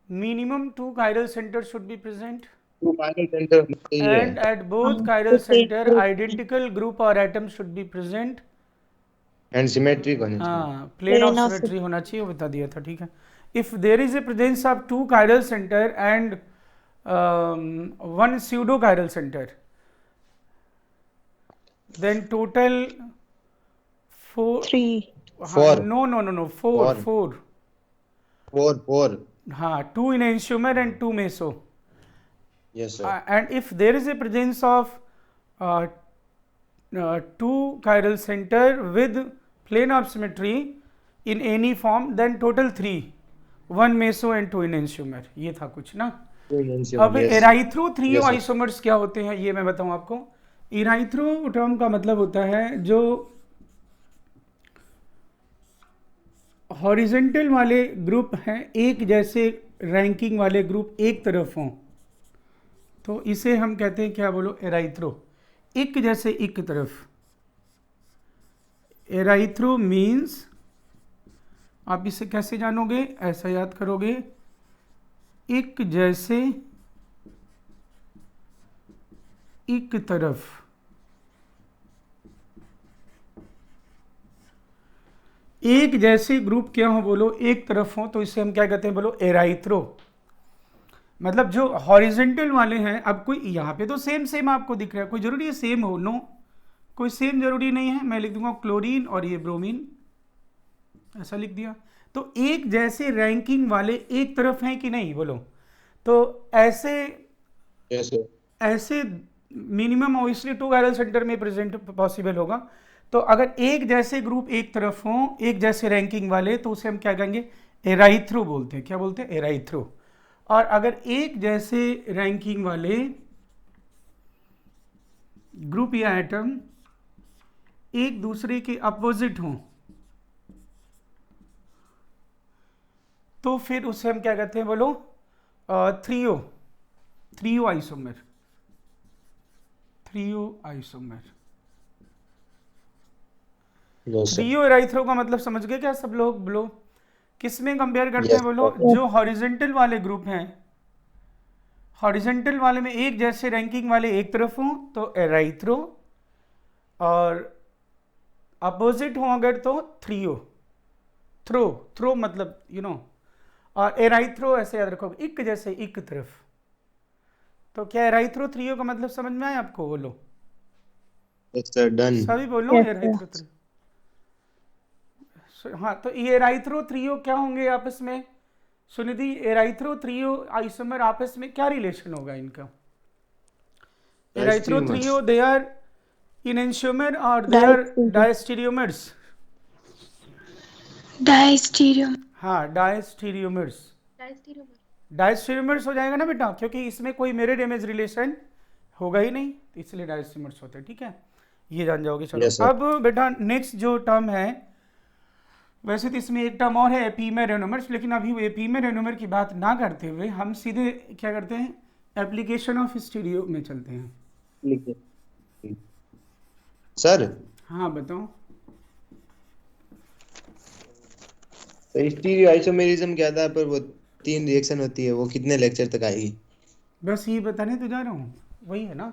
minimum 2 chiral centers should be present, two chiral center चाहिए and at both chiral center identical group or atom should be present. And symmetric होने चाहिए. हाँ, plane of symmetry होना चाहिए, वो बता दिया था. ठीक है. If there is a presence of 2 chiral center and 1 pseudo chiral center, then total 4. 3. Four. No, 4. Four. हाँ, 2 enantiomer and 2 meso. Yes, sir. And if there is a presence of 2 chiral center with plane of symmetry in any form, then total 3, 1 meso and 2 enantiomer. ये था कुछ ना. अब एराइथ्रो threo isomers क्या होते हैं ये मैं बताऊं आपको. एराइथ्रो टर्म का मतलब होता है जो हॉरिजेंटल वाले ग्रुप हैं, एक जैसे रैंकिंग वाले ग्रुप एक तरफ हों, तो इसे हम कहते हैं क्या, बोलो, एराइथ्रो. एक जैसे एक तरफ. एराइथ्रो मीन्स, आप इसे कैसे जानोगे, ऐसा याद करोगे, एक जैसे एक तरफ. एक जैसे ग्रुप क्या हो, बोलो, एक तरफ हो, तो इसे हम क्या कहते हैं, बोलो, एराइथ्रो. मतलब जो हॉरिजेंटल वाले हैं. अब कोई यहाँ पे तो सेम आपको दिख रहा है, कोई जरूरी है सेम हो? नो, कोई सेम जरूरी नहीं है. मैं लिख दूंगा क्लोरीन और ये ब्रोमीन, ऐसा लिख दिया. तो एक जैसे रैंकिंग वाले एक तरफ हैं कि नहीं, बोलो. तो ऐसे मिनिमम ऑब्वियसली 2 chiral सेंटर में प्रेजेंट पॉसिबल होगा. तो अगर एक जैसे ग्रुप एक तरफ हो, एक जैसे रैंकिंग वाले, तो उसे हम क्या कहेंगे, एराइथ्रो बोलते हैं. क्या बोलते हैं, एराइथ्रो. और अगर एक जैसे रैंकिंग वाले ग्रुप या एटम एक दूसरे के अपोजिट हों, तो फिर उसे हम क्या कहते हैं, बोलो, थ्रियो आइसोमर. थ्रियो एराइथ्रो का मतलब समझ गए क्या सब लोग, बोलो. किस में कंपेयर करते हैं, बोलो, जो हॉरिजेंटल वाले ग्रुप हैं, हॉरिजेंटल वाले में एक जैसे रैंकिंग वाले एक तरफ हों तो एराइथ्रो, और अपोजिट हो अगर तो थ्रियो. थ्रो मतलब और एराइथ्रो ऐसे याद रखो, एक जैसे एक तरफ. तो क्या एराइथ्रो थ्रियो का मतलब समझ में आया आपको, बोलो. सभी बोलो. एराइथ्रो थ्रियो. हाँ, तो ये एराइथ्रो थ्रियो क्या होंगे आपस में, सुनिधि? एराइथ्रो थ्रियो आइसोमर आपस में क्या रिलेशन होगा इनका? एराइथ्रो थ्रियो दे आर enantiomer और दे आर डायस्टीरियोमर्स. हाँ, डायस्टीरियोमर्स हो जाएगा ना बेटा, क्योंकि इसमें कोई मिरर इमेज रिलेशन होगा ही नहीं, तो इसलिए डायस्टीरियोमर्स होते हैं. ठीक है, ये जान जाओगे. चलो. yes, अब बेटा नेक्स्ट जो टर्म है, वैसे तो इसमें एक टर्म और है, एपीमर एनोमर्स, लेकिन अभी वो एपीमर एनोमर की बात ना करते हुए हम सीधे क्या करते हैं, एप्लीकेशन ऑफ स्टीरियो में चलते हैं. सर. हाँ बताओ. स्टीरियो आइसोमेरिज्म क्या था, पर वो 3 रिएक्शन होती है, वो कितने लेक्चर तक आएगी? बस ये बताने तो जा रहा हूँ, वही है ना.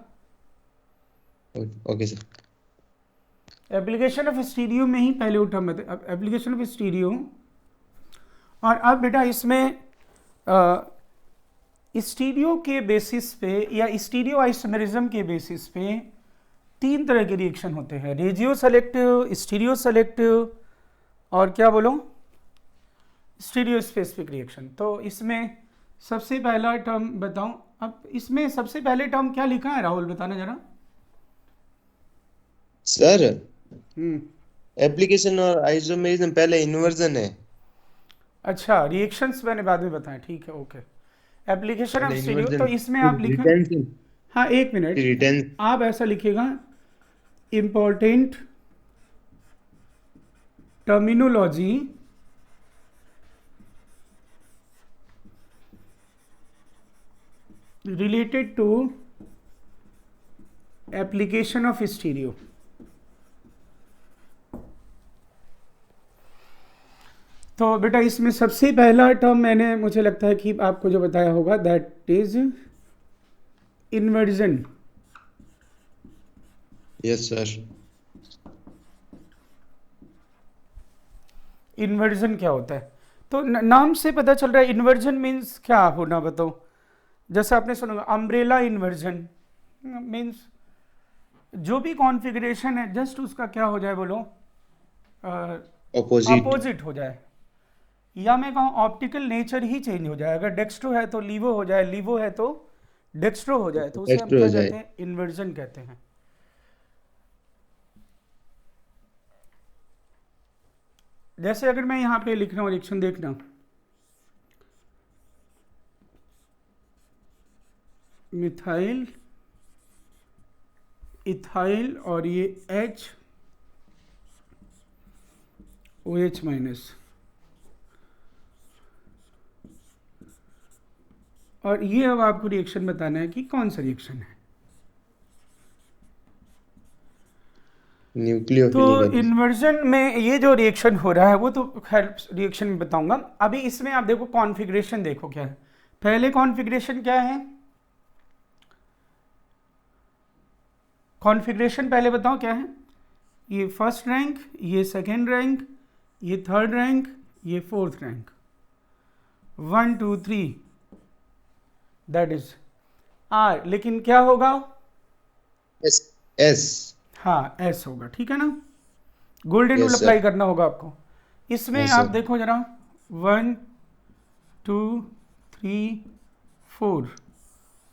Okay sir. Application of stereo में ही पहले उठा मैं एप्लीकेशन ऑफ स्टीरियो. और अब बेटा इसमें स्टीरियो के बेसिस पे या स्टीरियो आइसोमेरिज्म के बेसिस पे 3 तरह के रिएक्शन होते हैं, रेजियो सेलेक्टिव, स्टीरियो सेलेक्टिव, और क्या बोलो, स्टीरियो स्पेसिफिक रिएक्शन. तो इसमें सबसे पहला टर्म बताऊं. अब इसमें सबसे पहले टर्म क्या लिखा है, राहुल बताना जरा. सर, एप्लीकेशन और आइसोमेरिज्म पहले इन्वर्जन है. अच्छा, रिएक्शंस मैंने बाद में बताया. ठीक है, ओके. एप्लीकेशन ऑफ स्टीरियो, तो इसमें आप लिखें. हाँ, एक मिनट, आप ऐसा लिखिएगा, important terminology related to application of stereo. तो बेटा इसमें सबसे पहला टर्म मैंने, मुझे लगता है कि आपको जो बताया होगा, that is inversion. Yes sir. Inversion क्या होता है? तो नाम से पता चल रहा है इन्वर्जन मीन्स क्या होना, बताओ। जैसे आपने सुना अम्ब्रेला इन्वर्जन मीन्स जो भी कॉन्फ़िगरेशन है जस्ट उसका क्या हो जाए, बोलो, ऑपोजिट। अपोजिट हो जाए, या मैं कहूँ ऑप्टिकल नेचर ही चेंज हो जाए। अगर डेक्स्ट्रो है तो लीवो हो जाए, लीवो है तो डेक्स्ट्रो हो जाए, तो उसे हम एक्स्ट्रा हो क्या जाए। कहते हैं? इन्वर्जन कहते हैं। जैसे अगर मैं यहाँ पे लिख रहा हूँ रिएक्शन, देखना, मिथाइल इथाइल और ये H OH माइनस, और ये अब आपको रिएक्शन बताना है कि कौन सा रिएक्शन है। तो न्यूक्लियोफिलिक। इन्वर्जन में ये जो रिएक्शन हो रहा है वो तो खैर रिएक्शन में बताऊंगा। अभी इसमें आप देखो कॉन्फ़िगरेशन, देखो क्या है। पहले कॉन्फ़िगरेशन क्या है? कॉन्फ़िगरेशन पहले बताओ क्या है। ये फर्स्ट रैंक, ये सेकेंड रैंक, ये थर्ड रैंक, ये fourth rank, 1 2 3, that is R. लेकिन क्या होगा? एस। एस। हाँ एस होगा, ठीक है ना। Golden rule yes apply sir. करना होगा आपको। इसमें हाँ आप सर। देखो जरा, 1 2 3 4,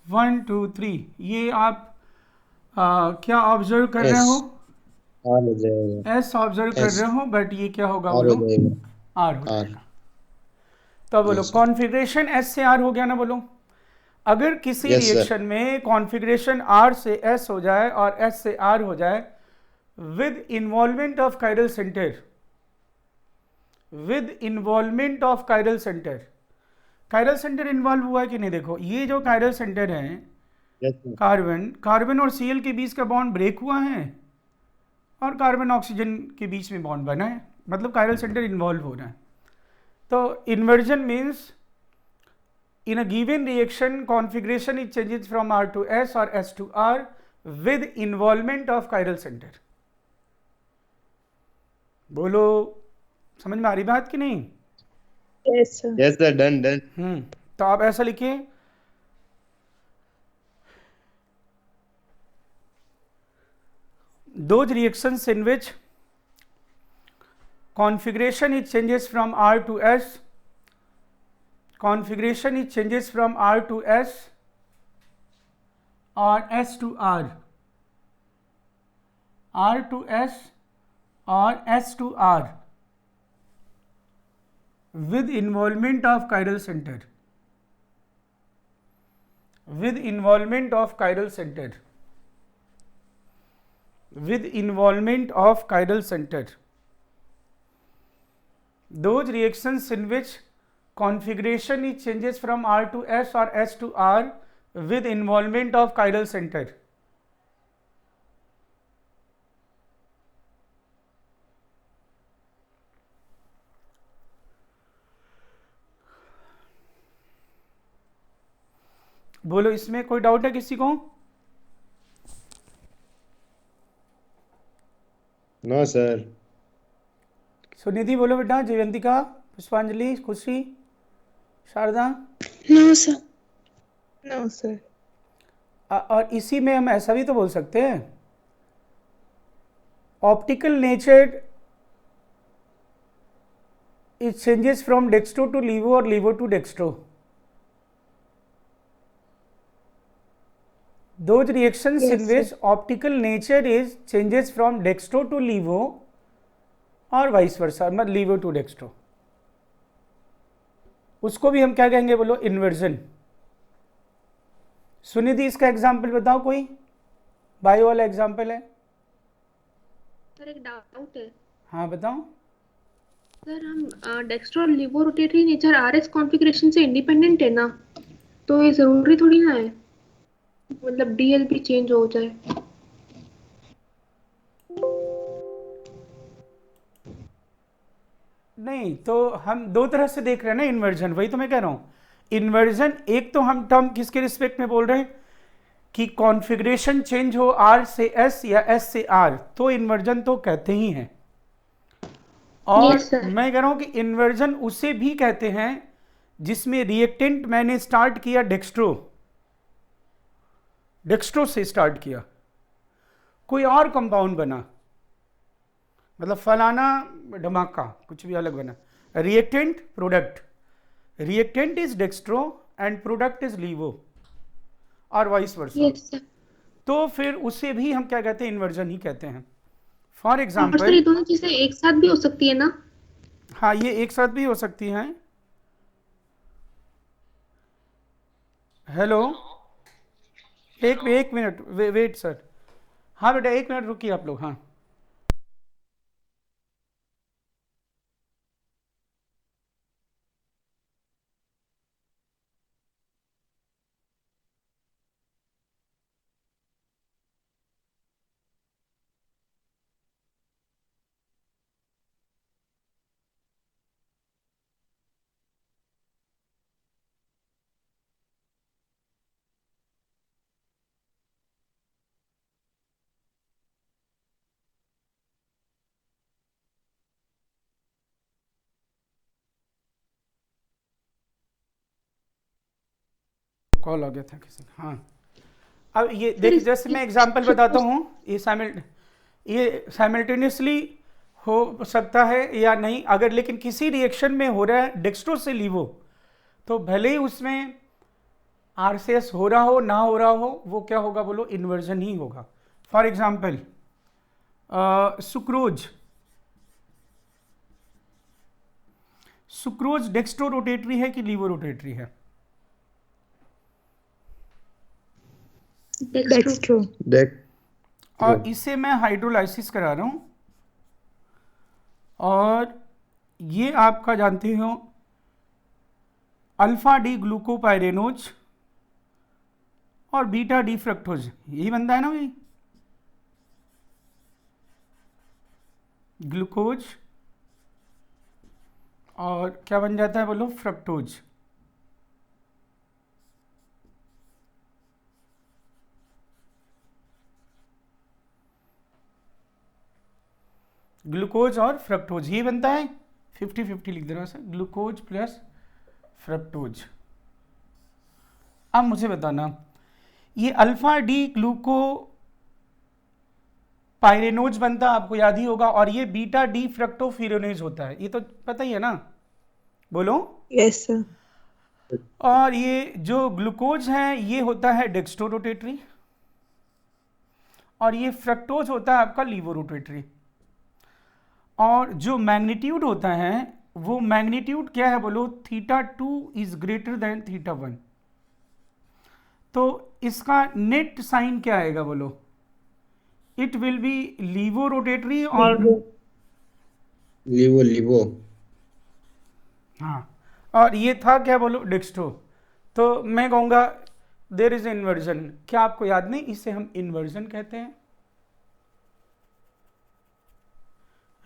1 2 3, ये आप क्या ऑब्जर्व कर रहे एस। हो? आर हो जाएगा। एस ऑब्जर्व कर एस। रहे हो, बट ये क्या होगा आर हो बोलो? जाएगा। आर हो आर। जाएगा। तो बोलो यस सर। कॉन्फ़िगरेशन एस से आर हो गया ना, बोलो। अगर किसी यस सर। रिएक्शन में कॉन्फ़िगरेशन आर से एस हो जाए और एस से आर हो जाए with involvement of chiral centre, with involvement of chiral centre, chiral centre involve हुआ है कि नहीं? देखो ये जो कायरल सेंटर है, यस सर। कार्बन, कार्बन और सीएल के बीच का बॉन्ड ब्रेक हुआ है और कार्बन ऑक्सीजन के बीच में बॉन्ड बना है, मतलब कायरल सेंटर इन्वॉल्व हो रहा है। तो inversion means in a given reaction configuration it changes from R to S or S to R with involvement of chiral center। बोलो, समझ में आ रही बात कि नहीं? Yes sir. Yes sir. Done done. तो आप ऐसा लिखिए, those reactions in which configuration it changes from R to S, configuration it changes from R to S or S to R, R to S or S to R with involvement of chiral center, with involvement of chiral center, with involvement of chiral center, those reactions in which configuration it changes from R to S or S to R with involvement of chiral center। बोलो, इसमें कोई doubt है किसी को? No sir. Sunidhi बोलो बेटा, Jayvantika, Pushpanjali, Khushi, Sharda. No sir. No sir. और इसी में हम ऐसा भी तो बोल सकते हैं, optical nature it changes from dextro to levo और levo to dextro. Those reactions Yes, in which sir. optical nature is changes from dextro to levo और वाइस वर्सा, मतलब लीवो टू डेक्स्ट्रो, उसको भी हम क्या कहेंगे बोलो? इन्वर्जन। सुनिधि इसका एग्जाम्पल बताओ, कोई बायो वाला एग्जाम्पल है? सर एक डाउट है। हाँ बताओ। सर हम डेक्स्ट्रो और लिवो रोटेटरी नेचर आरएस कॉन्फ़िगरेशन से इंडिपेंडेंट है ना, तो ये जरूरी थोड़ी ना है मतलब डीएलपी चेंज हो जाए। नहीं, तो हम दो तरह से देख रहे हैं ना इन्वर्जन, वही तो मैं कह रहा हूँ। इन्वर्जन एक तो हम टर्म किसके रिस्पेक्ट में बोल रहे हैं कि कॉन्फ़िगरेशन चेंज हो R से S या S से R, तो इन्वर्जन तो कहते ही हैं। और Yes, sir. मैं कह रहा हूँ कि इन्वर्जन उसे भी कहते हैं जिसमें रिएक्टेंट मैंने स्टार्ट किया डेक्स्ट्रो से स्टार्ट किया, कोई और कंपाउंड बना, मतलब फलाना धमाका कुछ भी अलग बना, reactant product, reactant is dextro and product is levo और वाइस वर्सा। Yes, sir. तो फिर उसे भी हम क्या कहते हैं, इन्वर्जन ही कहते हैं। फॉर और सर ये एग्जाम्पल, दोनों चीजें एक साथ भी हो सकती है ना? हाँ ये एक साथ भी हो सकती हैं। हेलो, एक मिनट वेट सर। हाँ बेटा एक मिनट रुकिए आप लोग। हाँ कॉल आ गया था किसी का। हाँ अब ये देख, जैसे मैं एग्जांपल बताता हूँ, ये साइमल्टेनियसली हो सकता है या नहीं, अगर लेकिन किसी रिएक्शन में हो रहा है डेक्स्ट्रो से लीवो, तो भले ही उसमें आर से एस हो रहा हो ना हो रहा हो, वो क्या होगा बोलो, इन्वर्जन ही होगा। For example sucrose dextro rotatory है कि लीवो रोटेटरी है? Dextro. डेक और इसे मैं हाइड्रोलाइसिस करा रहा हूं, और ये आपका जानते हो अल्फा डी ग्लूकोपाइरेनोज और बीटा डी फ्रक्टोज, यही बनता है ना भाई, ग्लूकोज और क्या बन जाता है बोलो, फ्रक्टोज। ग्लूकोज और फ्रक्टोज ये बनता है, 50-50 लिख दे रहा हूं सर, ग्लूकोज प्लस फ्रक्टोज। अब मुझे बताना, ये अल्फा डी ग्लूको पाइरेनोज बनता है, आपको याद ही होगा, और ये बीटा डी फ्रक्टोफिरोनेज होता है, ये तो पता ही है ना, बोलो। Yes, sir. और ये जो ग्लूकोज है ये होता है डेक्स्ट्रो रोटेटरी, और ये फ्रक्टोज होता है आपका लीवो रोटेटरी। और जो मैग्नीट्यूड होता है वो मैग्नीट्यूड क्या है बोलो, θ2 इज ग्रेटर देन θ1। तो इसका नेट साइन क्या आएगा बोलो, it will be laevo rotatory और लीवो हाँ, और ये था क्या बोलो, डेक्स्ट्रो। तो मैं कहूँगा देयर इज इन्वर्जन। क्या आपको याद नहीं, इसे हम इन्वर्जन कहते हैं?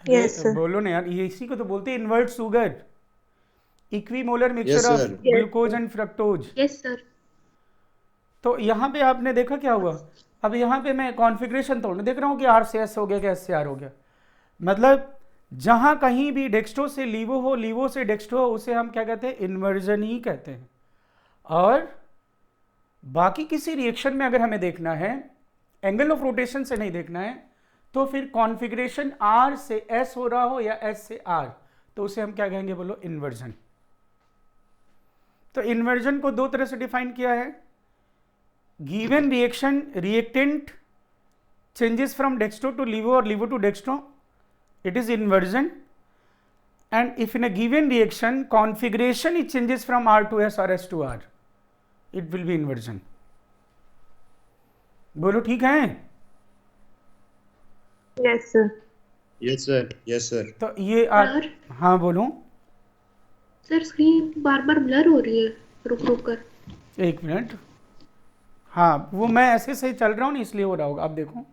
Yes, sir. बोलो ना यार, ये इसी को तो बोलते हैं invert sugar, equimolar Yes, mixture of sir. Glucose and fructose. Yes, sir. तो यहाँ पे आपने देखा क्या हुआ, अब यहाँ पे मैं कॉन्फ़िगरेशन तोड़ने देख रहा हूँ कि आर से एस हो गया कि एस से आर हो गया, मतलब जहाँ कहीं भी डेक्स्ट्रो से लीवो हो, लीवो से डेक्स्ट्रो हो, उसे हम क्या कहते हैं, इन्वर्जन ही कहते हैं। और बाकी किसी रिएक्शन में अगर हमें देखना है, एंगल ऑफ रोटेशन से नहीं देखना है, तो फिर कॉन्फ़िगरेशन आर से एस हो रहा हो या एस से आर, तो उसे हम क्या कहेंगे बोलो, इन्वर्जन। तो इन्वर्जन को दो तरह से डिफाइन किया है, given reaction reactant changes from dextro to levo or levo to dextro, it is inversion. And if in a given reaction configuration it changes from R to S or S to R, it will be inversion. बोलो ठीक है? Yes, sir. yes sir तो ये आप, sir हाँ बोलो, sir screen बार बार blur हो रही है रुक रुक कर। एक मिनट। हाँ वो मैं ऐसे सही चल रहा हूँ ना, इसलिए हो रहा होगा। आप देखो,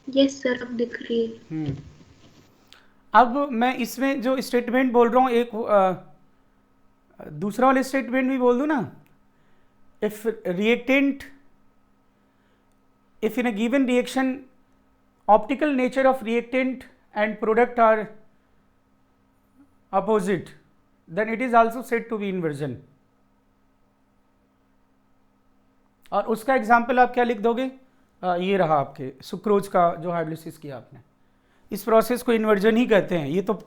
यस सर अब दिख रही है। अब मैं इसमें जो स्टेटमेंट बोल रहा हूँ एक दूसरा वाला स्टेटमेंट भी बोल दूँ ना, if reactant, if in a given reaction optical nature of reactant and product are opposite, then it is also said to be inversion. और उसका एग्जाम्पल आप क्या लिख दोगे? ये रहा आपके सुक्रोज का जो हाइड्रोलिसिस किया आपने, इस प्रोसेस को इन्वर्जन ही कहते हैं। ये तो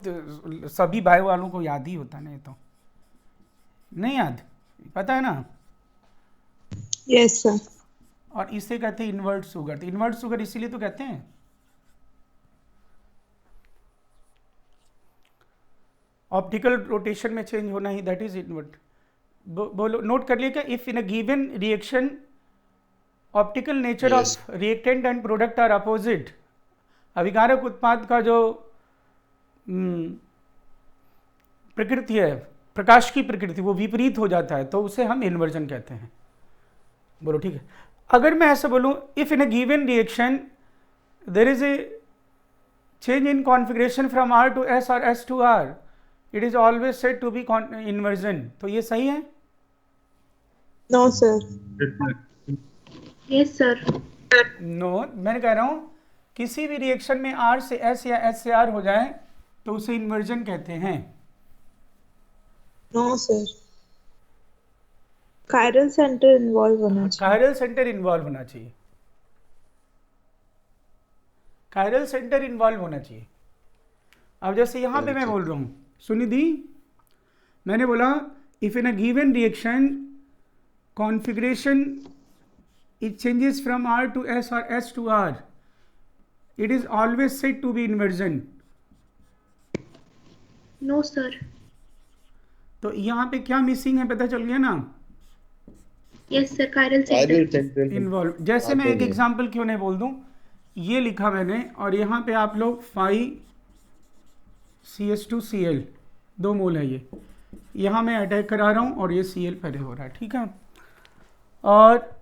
सभी बायो वालों को याद ही होता है ना, ये तो नहीं याद, पता है ना? Yes, sir. और इसे कहते हैं इन्वर्ट शुगर। तो इन्वर्ट शुगर इसीलिए तो कहते हैं। ऑप्टिकल रोटेशन में चेंज होना ही, दैट इज इन्वर्ट। बोलो, नोट कर लिया क्या? If in a given reaction optical nature Yes. Of reactant and product are opposite, अभिकारक उत्पाद का जो प्रकृति है, प्रकाश की प्रकृति, वो विपरीत हो जाता है, तो उसे हम इन्वर्जन कहते हैं। बोलो ठीक है। अगर मैं ऐसा बोलूं, if in a given reaction there is a change in configuration from R to S और S to R, it is always said to be inversion, तो ये सही है? No, sir. Yes sir. No, मैंने कह रहा हूं किसी भी रिएक्शन में आर से एस या एस से आर हो जाए तो उसे इन्वर्जन कहते हैं। No, sir. Chiral center involve होना चाहिए. कायरल सेंटर इन्वॉल्व होना चाहिए, कायरल सेंटर इन्वॉल्व होना चाहिए। अब जैसे यहां पे मैं बोल रहा हूं, सुनिधि, मैंने बोला if in a given reaction configuration it changes from R to S or S to R, it is always said to be inversion. No sir. तो यहाँ पे क्या मिसिंग है पता चल गया ना? Yes sir, chiral Chiral centre. center involve. जैसे मैं एक एग्जांपल क्यों नहीं बोल दूं, ये लिखा मैंने और यहाँ पे आप लोग CH2Cl 2 मोल है, ये यहाँ मैं अटैक करा रहा हूँ और ये Cl पहले हो रहा है, ठीक है? और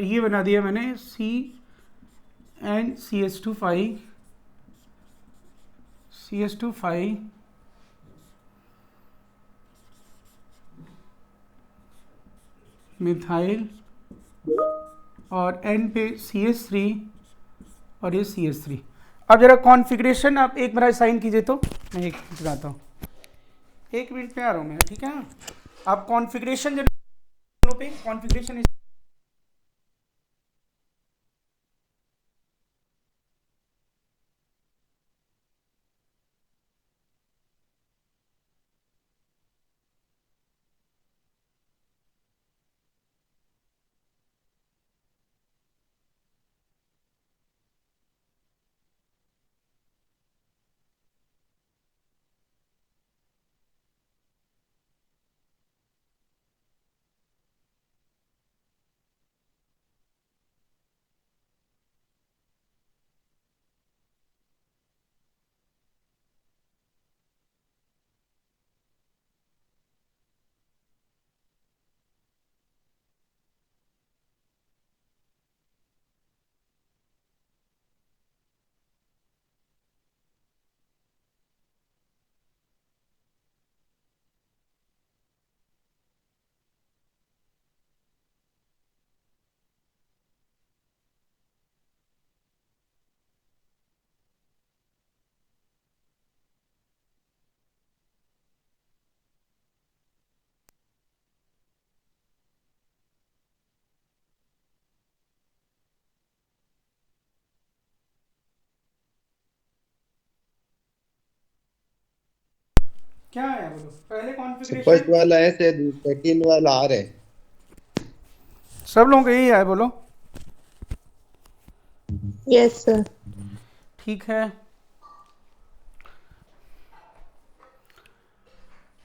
ये बना दिया मैंने CH2 मिथाइल और N पे CH3 और ये CH3। अब जरा कॉन्फ़िगरेशन आप एक बार साइन कीजिए, तो मैं एक दिखाता हूँ, 1 मिनट में आ रहा हूँ मैं, ठीक है? आप कॉन्फ़िगरेशन दोनों पे कॉन्फ़िगरेशन क्या है? बोलो, पहले फर्स्ट कॉन्फ़िगरेशन वाला है से सेकंड वाला आ रहा है। सब लोगों का यही है, बोलो Yes, sir. ठीक है।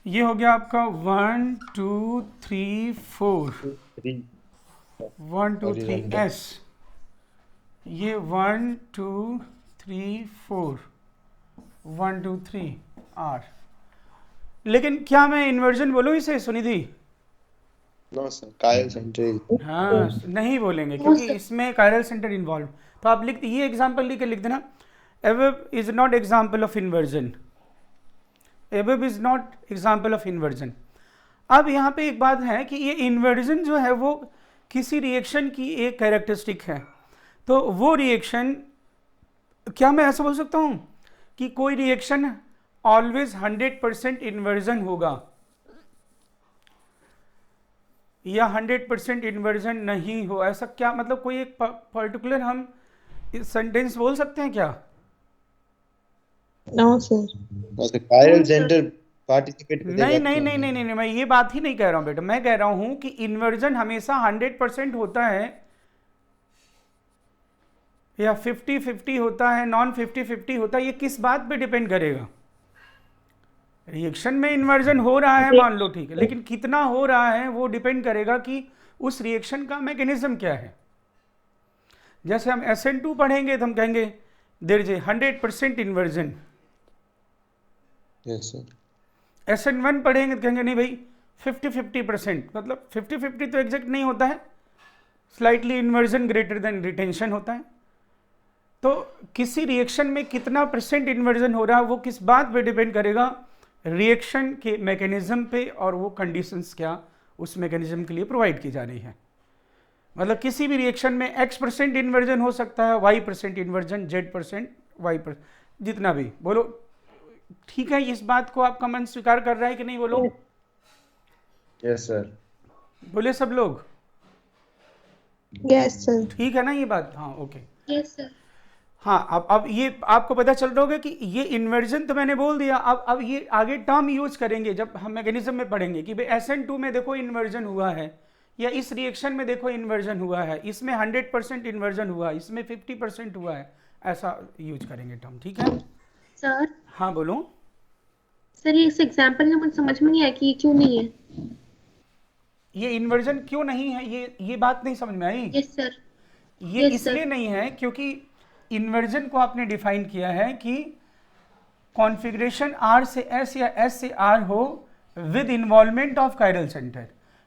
ये हो गया आपका 1 2 3 4, 1 2 3 S, ये 1 2 3 4, 1 2 3 R। लेकिन क्या मैं इन्वर्जन बोलूँ इसे Sunidhi? No sir, chiral centre. हाँ, नहीं बोलेंगे क्योंकि इसमें कायरल सेंटर इन्वॉल्व। तो आप लिख ये एग्जाम्पल लिख देना, above is not example of inversion, above is not example of inversion. अब यहाँ पे एक बात है कि ये इन्वर्जन जो है वो किसी रिएक्शन की एक कैरेक्टरिस्टिक है। तो वो रिएक्शन, क्या मैं ऐसा बोल सकता हूँ कि कोई रिएक्शन ऑलवेज 100% इन्वर्जन होगा या 100% इन्वर्जन नहीं हो, ऐसा क्या मतलब कोई एक पर्टिकुलर हम सेंटेंस बोल सकते हैं क्या? No, sir. Chiral centre participate नहीं करेगा नहीं नहीं नहीं नहीं, मैं ये बात ही नहीं कह रहा हूँ बेटा। मैं कह रहा हूँ कि इन्वर्जन हमेशा 100% होता है या 50-50 होता है, नॉन 50-50 होता है, ये किस बात पे डिपेंड करेगा? रिएक्शन में इन्वर्जन हो रहा है मान लो, ठीक है, लेकिन कितना हो रहा है वो डिपेंड करेगा कि उस रिएक्शन का मैकेनिज्म क्या है। जैसे हम SN2 पढ़ेंगे तो हम कहेंगे there is a 100% inversion. Yes sir. SN1 पढ़ेंगे तो कहेंगे नहीं भाई 50-50%, मतलब 50-50 तो एग्जैक्ट नहीं होता है, slightly inversion greater than retention होता है। तो किसी रिएक्शन में कितना % इन्वर्जन हो रहा है वो किस बात पे डिपेंड करेगा? रिएक्शन के मैकेनिज्म पे, और वो कंडीशंस क्या उस मैकेनिज्म के लिए प्रोवाइड की जा रही है। मतलब किसी भी रिएक्शन में X% इन्वर्जन हो सकता है, Y% इन्वर्जन, Z% Y%, जितना भी बोलो, ठीक है? इस बात को आपका मन स्वीकार कर रहा है कि नहीं? बोलो। Yes sir. बोले सब लोग? Yes, sir. ठीक है ना ये बात? हाँ, ओके। Yes sir. हाँ, अब ये आपको पता चल रहा होगा कि ये इन्वर्जन तो मैंने बोल दिया। अब ये आगे टर्म यूज करेंगे जब हम मैकेनिज्म में पढ़ेंगे कि भाई SN2 में देखो इन्वर्जन हुआ है, या इस रिएक्शन में देखो इन्वर्जन हुआ है, इसमें 100% इन्वर्जन हुआ है, इसमें 50% हुआ है, ऐसा यूज करेंगे टर्म, ठीक है? सर हाँ बोलो। सर ये इस एग्जांपल में मुझे समझ में नहीं आया कि ये क्यों नहीं है। ये इन्वर्जन क्यों नहीं है, ये बात नहीं समझ में आई? Yes sir. ये Yes, इसलिए sir. नहीं है क्योंकि इन्वर्जन को आपने डिफाइन किया है कि कॉन्फ़िगरेशन R से S या S से R हो with involvement of chiral centre.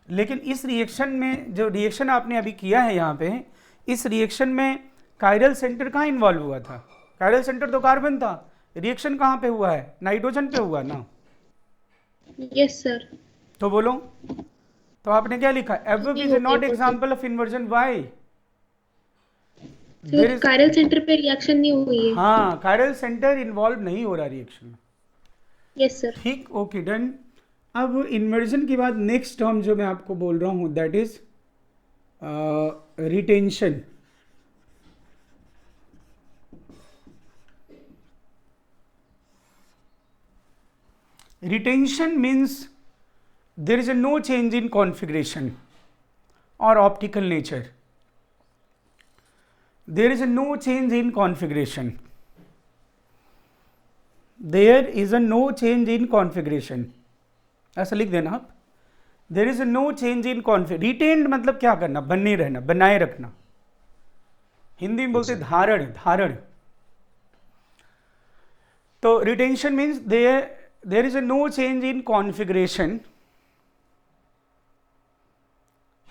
लेकिन इस रिएक्शन में जो रिएक्शन आपने अभी किया है यहाँ पे, इस रिएक्शन में कायरल सेंटर कहाँ इन्वॉल्व हुआ था? कायरल सेंटर तो कार्बन था, रिएक्शन कहाँ पे हुआ है? नाइट्रोजन पे हुआ ना? Yes sir. तो बोलो, तो आपने क्या लिखा? Above is not example of inversion. Why? Chiral centre पे रिएक्शन नहीं हुई है। हाँ, कायरल सेंटर इन्वॉल्व नहीं हो रहा रिएक्शन में। Yes sir. ठीक, ओके, डन। अब इन्वर्जन के बाद नेक्स्ट टर्म जो मैं आपको बोल रहा हूँ that is retention. Retention means there is no change in configuration or optical nature. There is no change in configuration. There is no change in configuration. ऐसा लिख देना आप। There is no change in configuration. Retained मतलब क्या करना? बने रहना, बनाए रखना। हिंदी में बोलते धारण, धारण। तो retention means there is no change in configuration,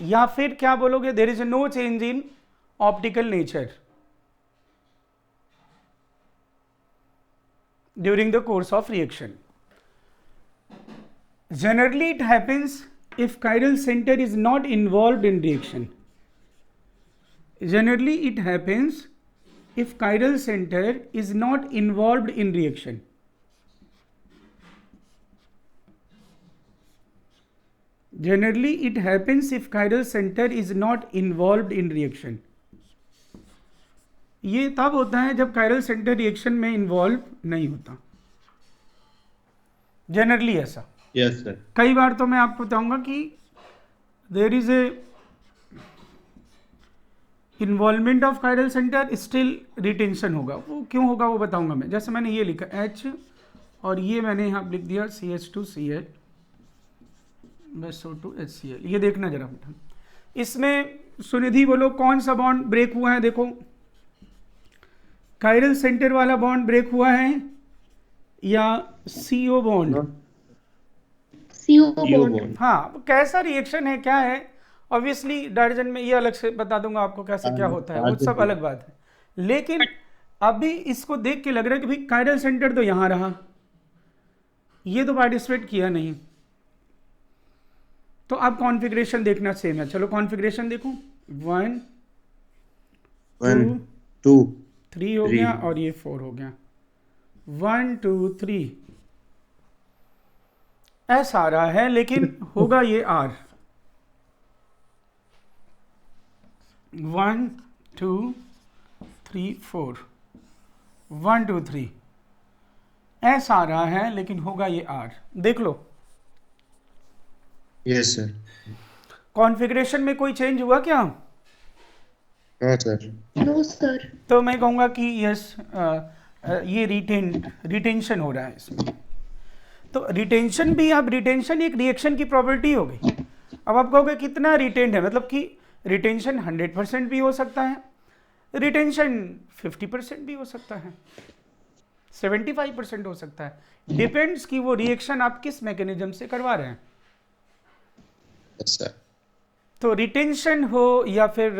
या फिर क्या बोलोगे? there is no change in optical nature during the course of reaction. Generally it happens if chiral center is not involved in reaction. Generally it happens if chiral center is not involved in reaction. Generally it happens if chiral center is not involved in reaction. ये तब होता है जब chiral center reaction में involve नहीं होता, generally ऐसा। Yes sir. कई बार तो मैं आपको बताऊंगा कि there is a involvement of chiral centre, still retention होगा। वो क्यों होगा वो बताऊंगा मैं। जैसे मैंने ये लिखा H और ये मैंने यहाँ लिख दिया CH2Cl SO2 HCl। ये देखना जरा बेटा, इसमें सुनिधि बोलो कौन सा बॉन्ड ब्रेक हुआ है? देखो, कायरल सेंटर वाला बॉन्ड ब्रेक हुआ है या CO bond? CO you bond. Bond. हाँ, कैसा रिएक्शन है, क्या है, ऑब्वियसली डायरेक्शन में ये अलग से बता दूंगा आपको कैसे क्या होता है, वो सब अलग बात है। लेकिन अभी इसको देख के लग रहा है कि भाई कायरल सेंटर तो यहां रहा, ये तो पार्टिसिपेट किया नहीं, तो अब कॉन्फ़िगरेशन देखना सेम है। चलो कॉन्फ़िगरेशन देखो, 1 1 2 2 3 हो 3 गया और ये 4 हो गया। 1 2 3 ऐसा आ रहा है, लेकिन होगा ये R। 1 2 3 4 1 2 3 ऐसा आ रहा है, लेकिन होगा ये R। देख लो यस सर। कॉन्फ़िगरेशन में कोई चेंज हुआ क्या? हाँ सर। No sir. तो मैं कहूँगा कि यस, ये रिटेंशन हो रहा है इसमें। तो रिटेंशन भी, अब रिटेंशन एक रिएक्शन की प्रॉपर्टी हो गई। अब आप कहोगे कितना रिटेंड है, मतलब कि रिटेंशन 100% भी हो सकता है, रिटेंशन 50% भी हो सकता है, 75% हो सकता है। डिपेंड्स कि वो रिएक्शन आप किस मैकेनिज्म से करवा रहे हैं। Yes sir. तो रिटेंशन हो या फिर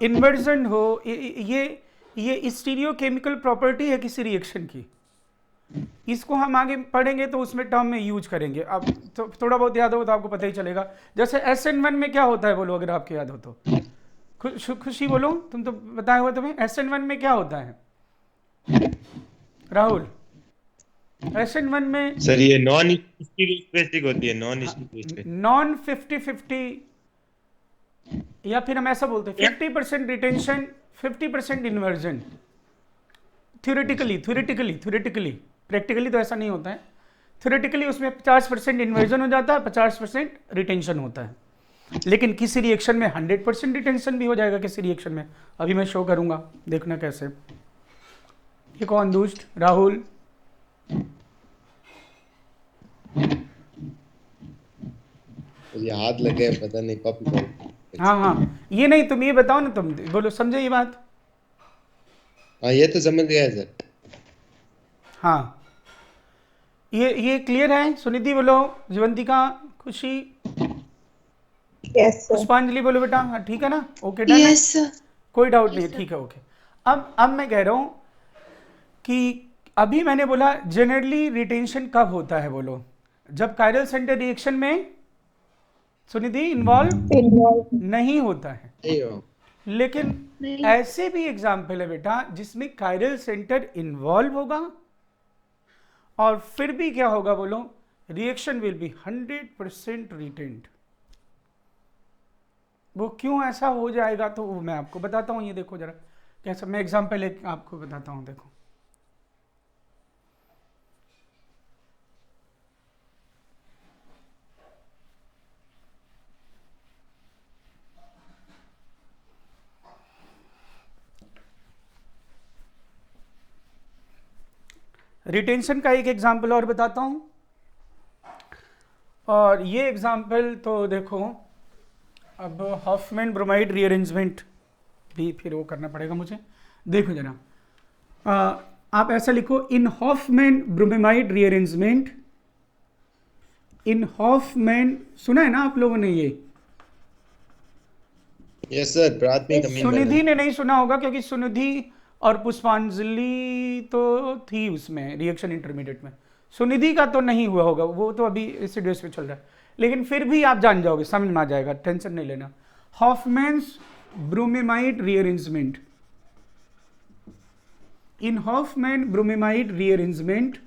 इन्वर्जन हो, ये स्टीरियोकेमिकल प्रॉपर्टी है किसी रिएक्शन की। इसको हम आगे पढ़ेंगे तो उसमें टर्म में यूज करेंगे। अब तो थोड़ा बहुत याद हो तो आपको पता ही चलेगा। जैसे SN1 में क्या होता है बोलो, अगर आपको याद हो तो। खुशी बोलो, तुम तो बताया हुआ तुम्हें, SN1 में क्या होता है राहुल? SN1 में सर ये नॉन स्टीरियोस्पेसिक होती है, नॉन स्टीरियोस्पेसिक। नॉन 50-50, या फिर हम ऐसा बोलते हैं 50% रिटेंशन 50% इन्वर्जन। थ्योरेटिकली प्रैक्टिकली तो ऐसा नहीं होता है। थ्योरेटिकली उसमें 50% इन्वर्जन हो जाता है, 50% रिटेंशन होता है। लेकिन किसी रिएक्शन में 100% रिटेंशन भी हो जाएगा किसी रिएक्शन में। अभी मैं शो करूंगा, देखना कैसे। ये कौन दूस्ट? राहुल। ये हाथ लग गए, पता नहीं कॉपी कर। हाँ, ये नहीं, तुम ये बताओ ना, तुम बोलो, समझे ये बात? हाँ ये तो समझ गया सर। हाँ, ये क्लियर है? सुनिधि बोलो, जीवंतिका, खुशी, Yes, sir. पुष्पांजलि बोलो बेटा। हाँ ठीक है ना, ओके डन है, Yes, sir. कोई डाउट नहीं है, ठीक है ओके। अब मैं कह रहा हूं कि अभी मैंने बोला जनरली रिटेंशन कब होता है बोलो, जब कायरल सेंटर रिएक्शन में सुनिधि इन्वॉल्व Involved. नहीं होता है। नहीं हो। लेकिन नहीं। ऐसे भी एग्जाम्पल है बेटा जिसमें कायरल सेंटर इन्वॉल्व होगा और फिर भी क्या होगा बोलो, रिएक्शन विल बी 100% रिटेंड। वो क्यों ऐसा हो जाएगा तो वो मैं आपको बताता हूं। ये देखो जरा कैसा, मैं एग्जाम्पल एक आपको बताता हूं, देखो। रिटेंशन का एक एग्जाम्पल और बताता हूं, और ये एग्जाम्पल तो देखो, अब हॉफमैन ब्रोमाइड रीअरेंजमेंट भी फिर वो करना पड़ेगा मुझे। देखो जरा, आप ऐसा लिखो, इन Hoffmann bromide rearrangement, in Hoffmann, सुना है ना आप लोगों ने ये? यस सर, प्राथमिक अमीन सुनिधि ने नहीं सुना होगा, क्योंकि सुनिधि और पुष्पांजलि तो थी उसमें रिएक्शन इंटरमीडिएट में। सुनिधि का तो नहीं हुआ होगा, वो तो अभी एसिडस पे चल रहा है, लेकिन फिर भी आप जान जाओगे, समझ में आ जाएगा, टेंशन नहीं लेना। Hofmann's bromamide rearrangement, in Hofmann bromamide rearrangement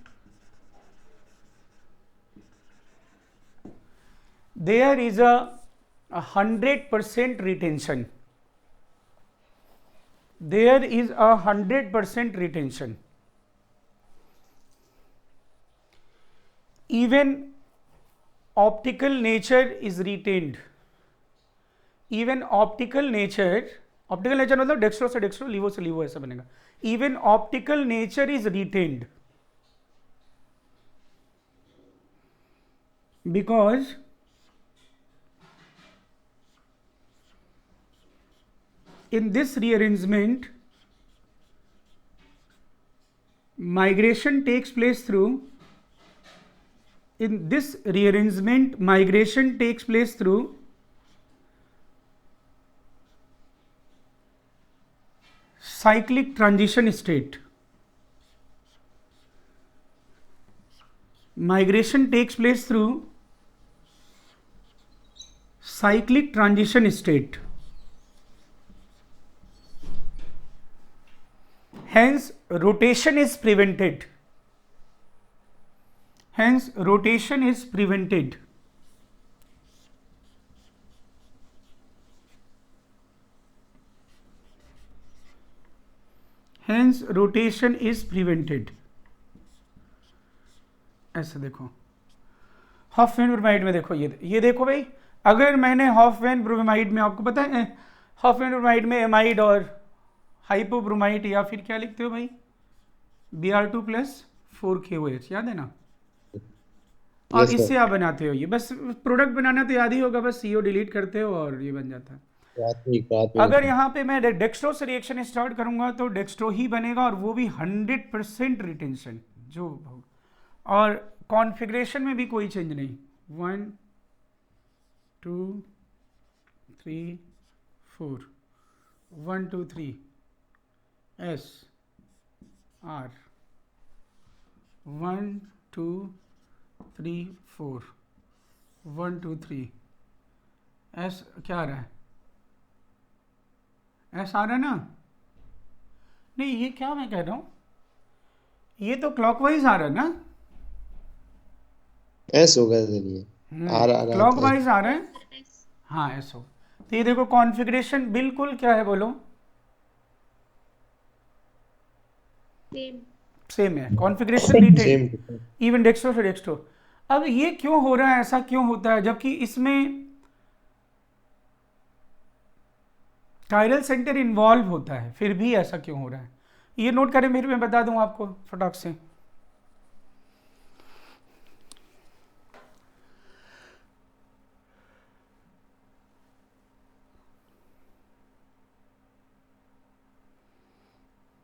there is a 100% retention. There is a 100% retention. Even optical nature is retained. Even optical nature मतलब डेक्स्ट्रो से डेक्स्ट्रो, लीवो से लीवो, ऐसा बनेगा। Even optical nature is retained because in this rearrangement migration takes place through, in this rearrangement, migration takes place through cyclic transition state. Migration takes place through cyclic transition state. Hence, rotation is prevented. Hence, rotation is prevented. Hence, rotation is prevented. ऐसे देखो, Hoffmann bromide में देखो, ये देखो भाई, अगर मैंने Hoffmann bromide में, आपको पता है हॉफमैन ब्रोमाइड में एमाइड और हाइपोब्रोमाइड या फिर क्या लिखते हो भाई, Br2 + 4KOH, याद है ना? और Yes, इससे sir. आप बनाते हो ये, बस प्रोडक्ट बनाना तो याद ही होगा, बस CO डिलीट करते हो और ये बन जाता है। रात में अगर यहाँ पे मैं डेक्स्ट्रो से रिएक्शन स्टार्ट करूंगा तो डेक्स्ट्रो ही बनेगा, और वो भी 100% रिटेंशन जो, और कॉन्फ़िगरेशन में भी कोई चेंज नहीं। 1 2 3 4 1 2 3 S R 1 2 3 4 1 2 3 S क्या आ रहा है? एस आ रहा है ना? नहीं, ये क्या मैं कह रहा हूँ, ये तो क्लॉकवाइज आ रहा है ना? एस होगा चलिए, आ रहा क्लॉकवाइज आ रहा है, हाँ एस हो। तो ये देखो कॉन्फ़िगरेशन बिल्कुल क्या है बोलो, सेम। सेम है, configuration detail, same. Even dextro से डेक्स्ट्रो। अब ये क्यों हो रहा है, ऐसा क्यों होता है, जबकि इसमें कायरल सेंटर इन्वॉल्व होता है, फिर भी ऐसा क्यों हो रहा है? ये नोट करें, फिर मैं बता दूं आपको फटाक से।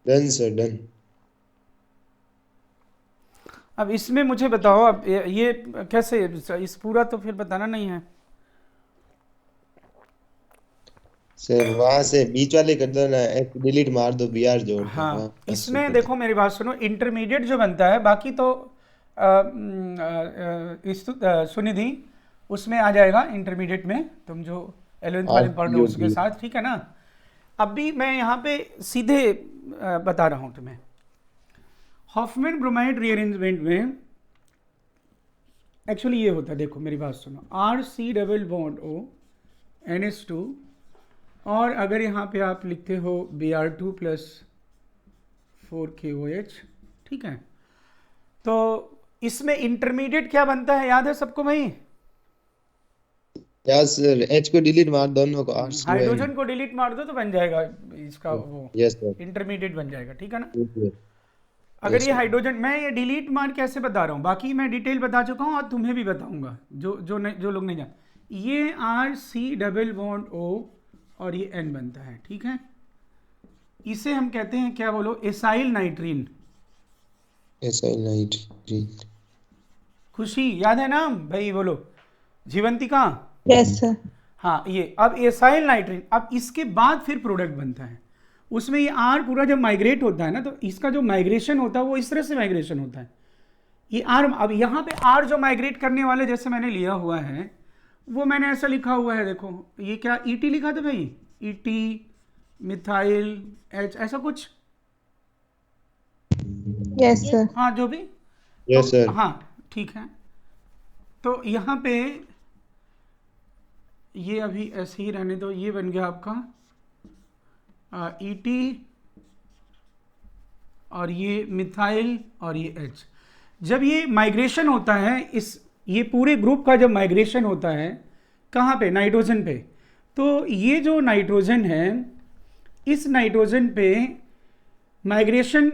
Done sir, done. अब इसमें मुझे बताओ, अब ये कैसे, इस पूरा तो फिर बताना नहीं है सर वहां से बीच वाले कर दो ना, एफ डिलीट मार दो, बीआर जोड़ दो। हाँ, बस इसमें कर देखो मेरी बात सुनो, इंटरमीडिएट जो बनता है, बाकी तो सुनिधि उसमें आ जाएगा इंटरमीडिएट में, तुम जो 11th वाले पढ़ रहे हो उसके साथ, ठीक है ना? अभी मैं यहाँ पे सीधे बता रहा हूँ तुम्हें। हॉफमैन ब्रोमाइड रीअरेंजमेंट में एक्चुअली ये होता है, देखो मेरी बात सुनो, RC⋯O NH2, और अगर यहाँ पे आप लिखते हो Br2 + 4KOH, ठीक है? तो इसमें इंटरमीडिएट क्या बनता है, याद है सबको भाई? यस सर, एच को डिलीट मार, दोनों को आर सी हाइड्रोजन को डिलीट मार दो तो बन जाएगा इसका वो, यस सर, इंटरमीडिएट बन जाएगा, ठीक है ना? yes, अगर ये sir. हाइड्रोजन, मैं ये डिलीट मार कैसे बता रहा हूँ, बाकी मैं डिटेल बता चुका हूँ और तुम्हें भी बताऊंगा, जो लोग नहीं जान, ये RC⋯O और ये N बनता है, ठीक है? इसे हम कहते हैं क्या बोलो, एसाइल नाइट्रीन। एसाइल नाइट्रीन। खुशी याद है ना भाई, बोलो जीवंतिका। Yes sir. हाँ, ये अब एसाइल नाइट्रीन, अब इसके बाद फिर प्रोडक्ट बनता है, उसमें ये आर पूरा जब माइग्रेट होता है ना, तो इसका जो माइग्रेशन होता है वो इस तरह से माइग्रेशन होता है, ये आर, अब यहाँ पे आर जो माइग्रेट करने वाले जैसे मैंने लिया हुआ है, वो मैंने ऐसा लिखा हुआ है, देखो ये क्या ET लिखा था भाई, ET मिथाइल H ऐसा कुछ, यस सर। हाँ जो भी, यस सर। हाँ ठीक है। तो यहाँ पे ये अभी ऐसे ही रहने दो, ये बन गया आपका ET और ये मिथाइल और ये H। जब ये माइग्रेशन होता है, ये पूरे ग्रुप का जब माइग्रेशन होता है कहाँ पे, नाइट्रोजन पे, तो ये जो नाइट्रोजन है, इस नाइट्रोजन पे माइग्रेशन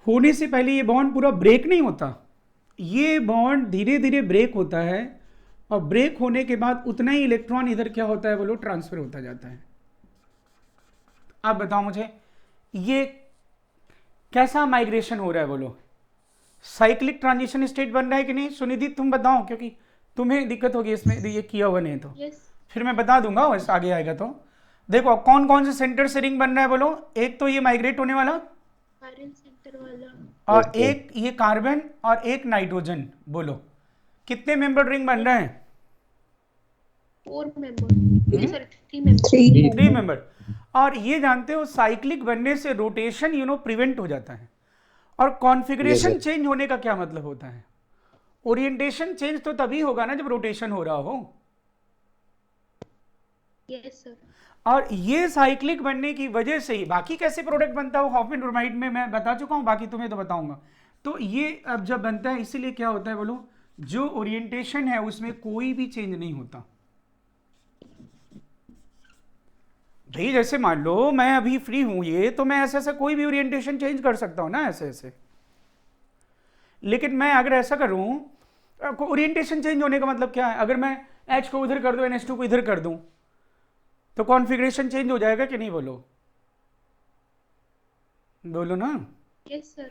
होने से पहले ये बॉन्ड पूरा ब्रेक नहीं होता, ये बॉन्ड धीरे धीरे ब्रेक होता है, और ब्रेक होने के बाद उतना ही इलेक्ट्रॉन इधर क्या होता है बोलो, ट्रांसफर होता जाता है। अब बताओ मुझे, ये कैसा माइग्रेशन हो रहा है बोलो, साइक्लिक ट्रांजिशन स्टेट बन रहा है कि नहीं? सुनिधि तुम बताओ, क्योंकि तुम्हें दिक्कत होगी इसमें यदि ये किया हुआ नहीं तो। यस। फिर मैं बता दूंगा वैसे आगे आएगा तो। देखो कौन कौन से सेंटर से रिंग बन रहा है बोलो, एक तो ये माइग्रेट होने वाला, कायरल सेंटर वाला, और Okay. एक ये कार्बन और एक नाइट्रोजन। बोलो कितने मेंबर रिंग बन रहे हैं? 4 मेंबर, सॉरी 3 मेंबर। 3 3 मेंबर। और ये जानते हो साइक्लिक बनने से रोटेशन प्रिवेंट हो जाता है। और कॉन्फ़िगरेशन Yes, sir. चेंज होने का क्या मतलब होता है? ओरिएंटेशन चेंज तो तभी होगा ना जब रोटेशन हो रहा हो। Yes sir. और ये साइक्लिक बनने की वजह से ही बाकी कैसे प्रोडक्ट बनता है हॉफमैन ब्रोमाइड में मैं बता चुका हूं, बाकी तुम्हें तो बताऊंगा। तो ये अब जब बनता है इसीलिए क्या होता है बोलो, जो ओरिएंटेशन है उसमें कोई भी चेंज नहीं होता। भाई जैसे मान लो मैं अभी फ्री हूं ये, तो मैं ऐसे ऐसे कोई भी ओरिएंटेशन चेंज कर सकता हूं ना ऐसे ऐसे। लेकिन मैं अगर ऐसा करूं, ओरिएंटेशन चेंज होने का मतलब क्या है? अगर मैं H को उधर कर दूं, NH2 को इधर कर दूं, तो कॉन्फ़िगरेशन चेंज हो जाएगा कि नहीं? बोलो बोलो ना। Yes sir.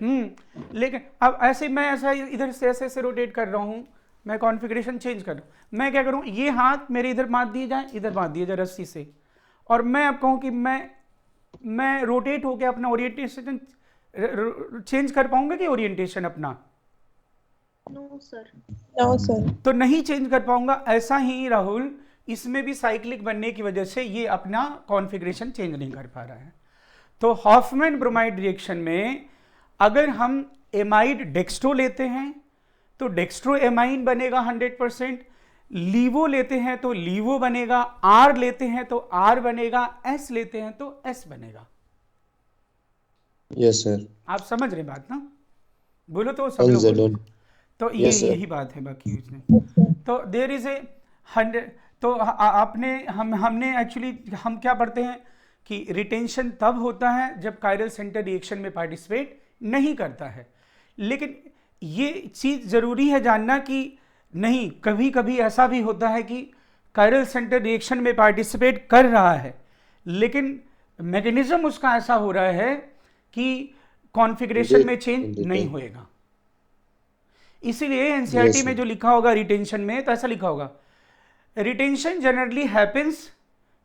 लेकिन अब ऐसे मैं ऐसा इधर से ऐसे ऐसे रोटेट कर रहा हूं, मैं कॉन्फ़िगरेशन चेंज कर रहा हूं। मैं क्या करूं, ये हाथ मेरे इधर बांध दिए जाए, इधर बांध दिए जाए रस्सी से, और मैं अब कहूं कि मैं रोटेट होकर अपना ओरिएंटेशन चेंज कर पाऊंगा कि ओरिएंटेशन अपना? No sir. No sir. तो नहीं चेंज कर पाऊंगा। ऐसा ही राहुल इसमें भी साइक्लिक बनने की वजह से ये अपना कॉन्फ़िगरेशन चेंज नहीं कर पा रहा है। तो हॉफमैन ब्रोमाइड रिएक्शन में अगर हम एमाइड डेक्स्ट्रो लेते हैं तो डेक्स्ट्रो एमाइन बनेगा 100%, लीवो लेते हैं तो लीवो बनेगा, आर लेते हैं तो आर बनेगा, एस लेते हैं तो एस बनेगा। Yes, sir. आप समझ रहे बात ना? बोलो तो सब All लोग Z बोलो। on. तो ये Yes, sir. यही बात है बाकी उसमें। तो देयर इज ए 100। तो आपने हमने एक्चुअली हम क्या पढ़ते हैं कि रिटेंशन तब होता है जब कायरल सेंटर रिएक्शन में पार्टिसिपेट नहीं करता है। लेकिन ये चीज़ ज़रूरी है जानना कि नहीं, कभी कभी ऐसा भी होता है कि कायरल सेंटर रिएक्शन में पार्टिसिपेट कर रहा है, लेकिन मैकेनिज्म उसका ऐसा हो रहा है कि कॉन्फ़िगरेशन में चेंज नहीं होएगा। इसीलिए एनसीईआरटी Yes, में sir. जो लिखा होगा रिटेंशन में, तो ऐसा लिखा होगा, retention generally happens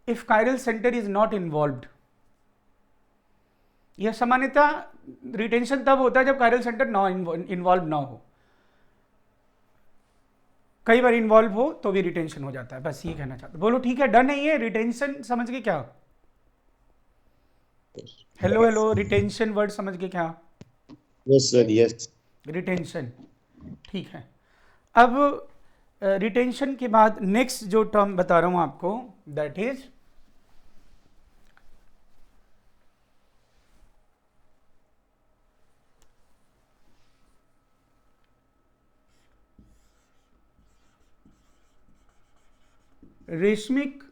if chiral centre is not involved. यह सामान्यतः रिटेंशन तब होता है जब कायरल सेंटर इन्वॉल्व ना हो। कई बार इन्वॉल्व हो तो भी रिटेंशन हो जाता है, बस ये कहना चाहता हूं। बोलो ठीक है, डन है ये रिटेंशन समझ के? क्या हेलो हेलो, रिटेंशन वर्ड समझ के? क्या Yes, sir. Yes. रिटेंशन? ठीक है। अब रिटेंशन के बाद नेक्स्ट जो टर्म बता रहा हूं आपको, that is racemic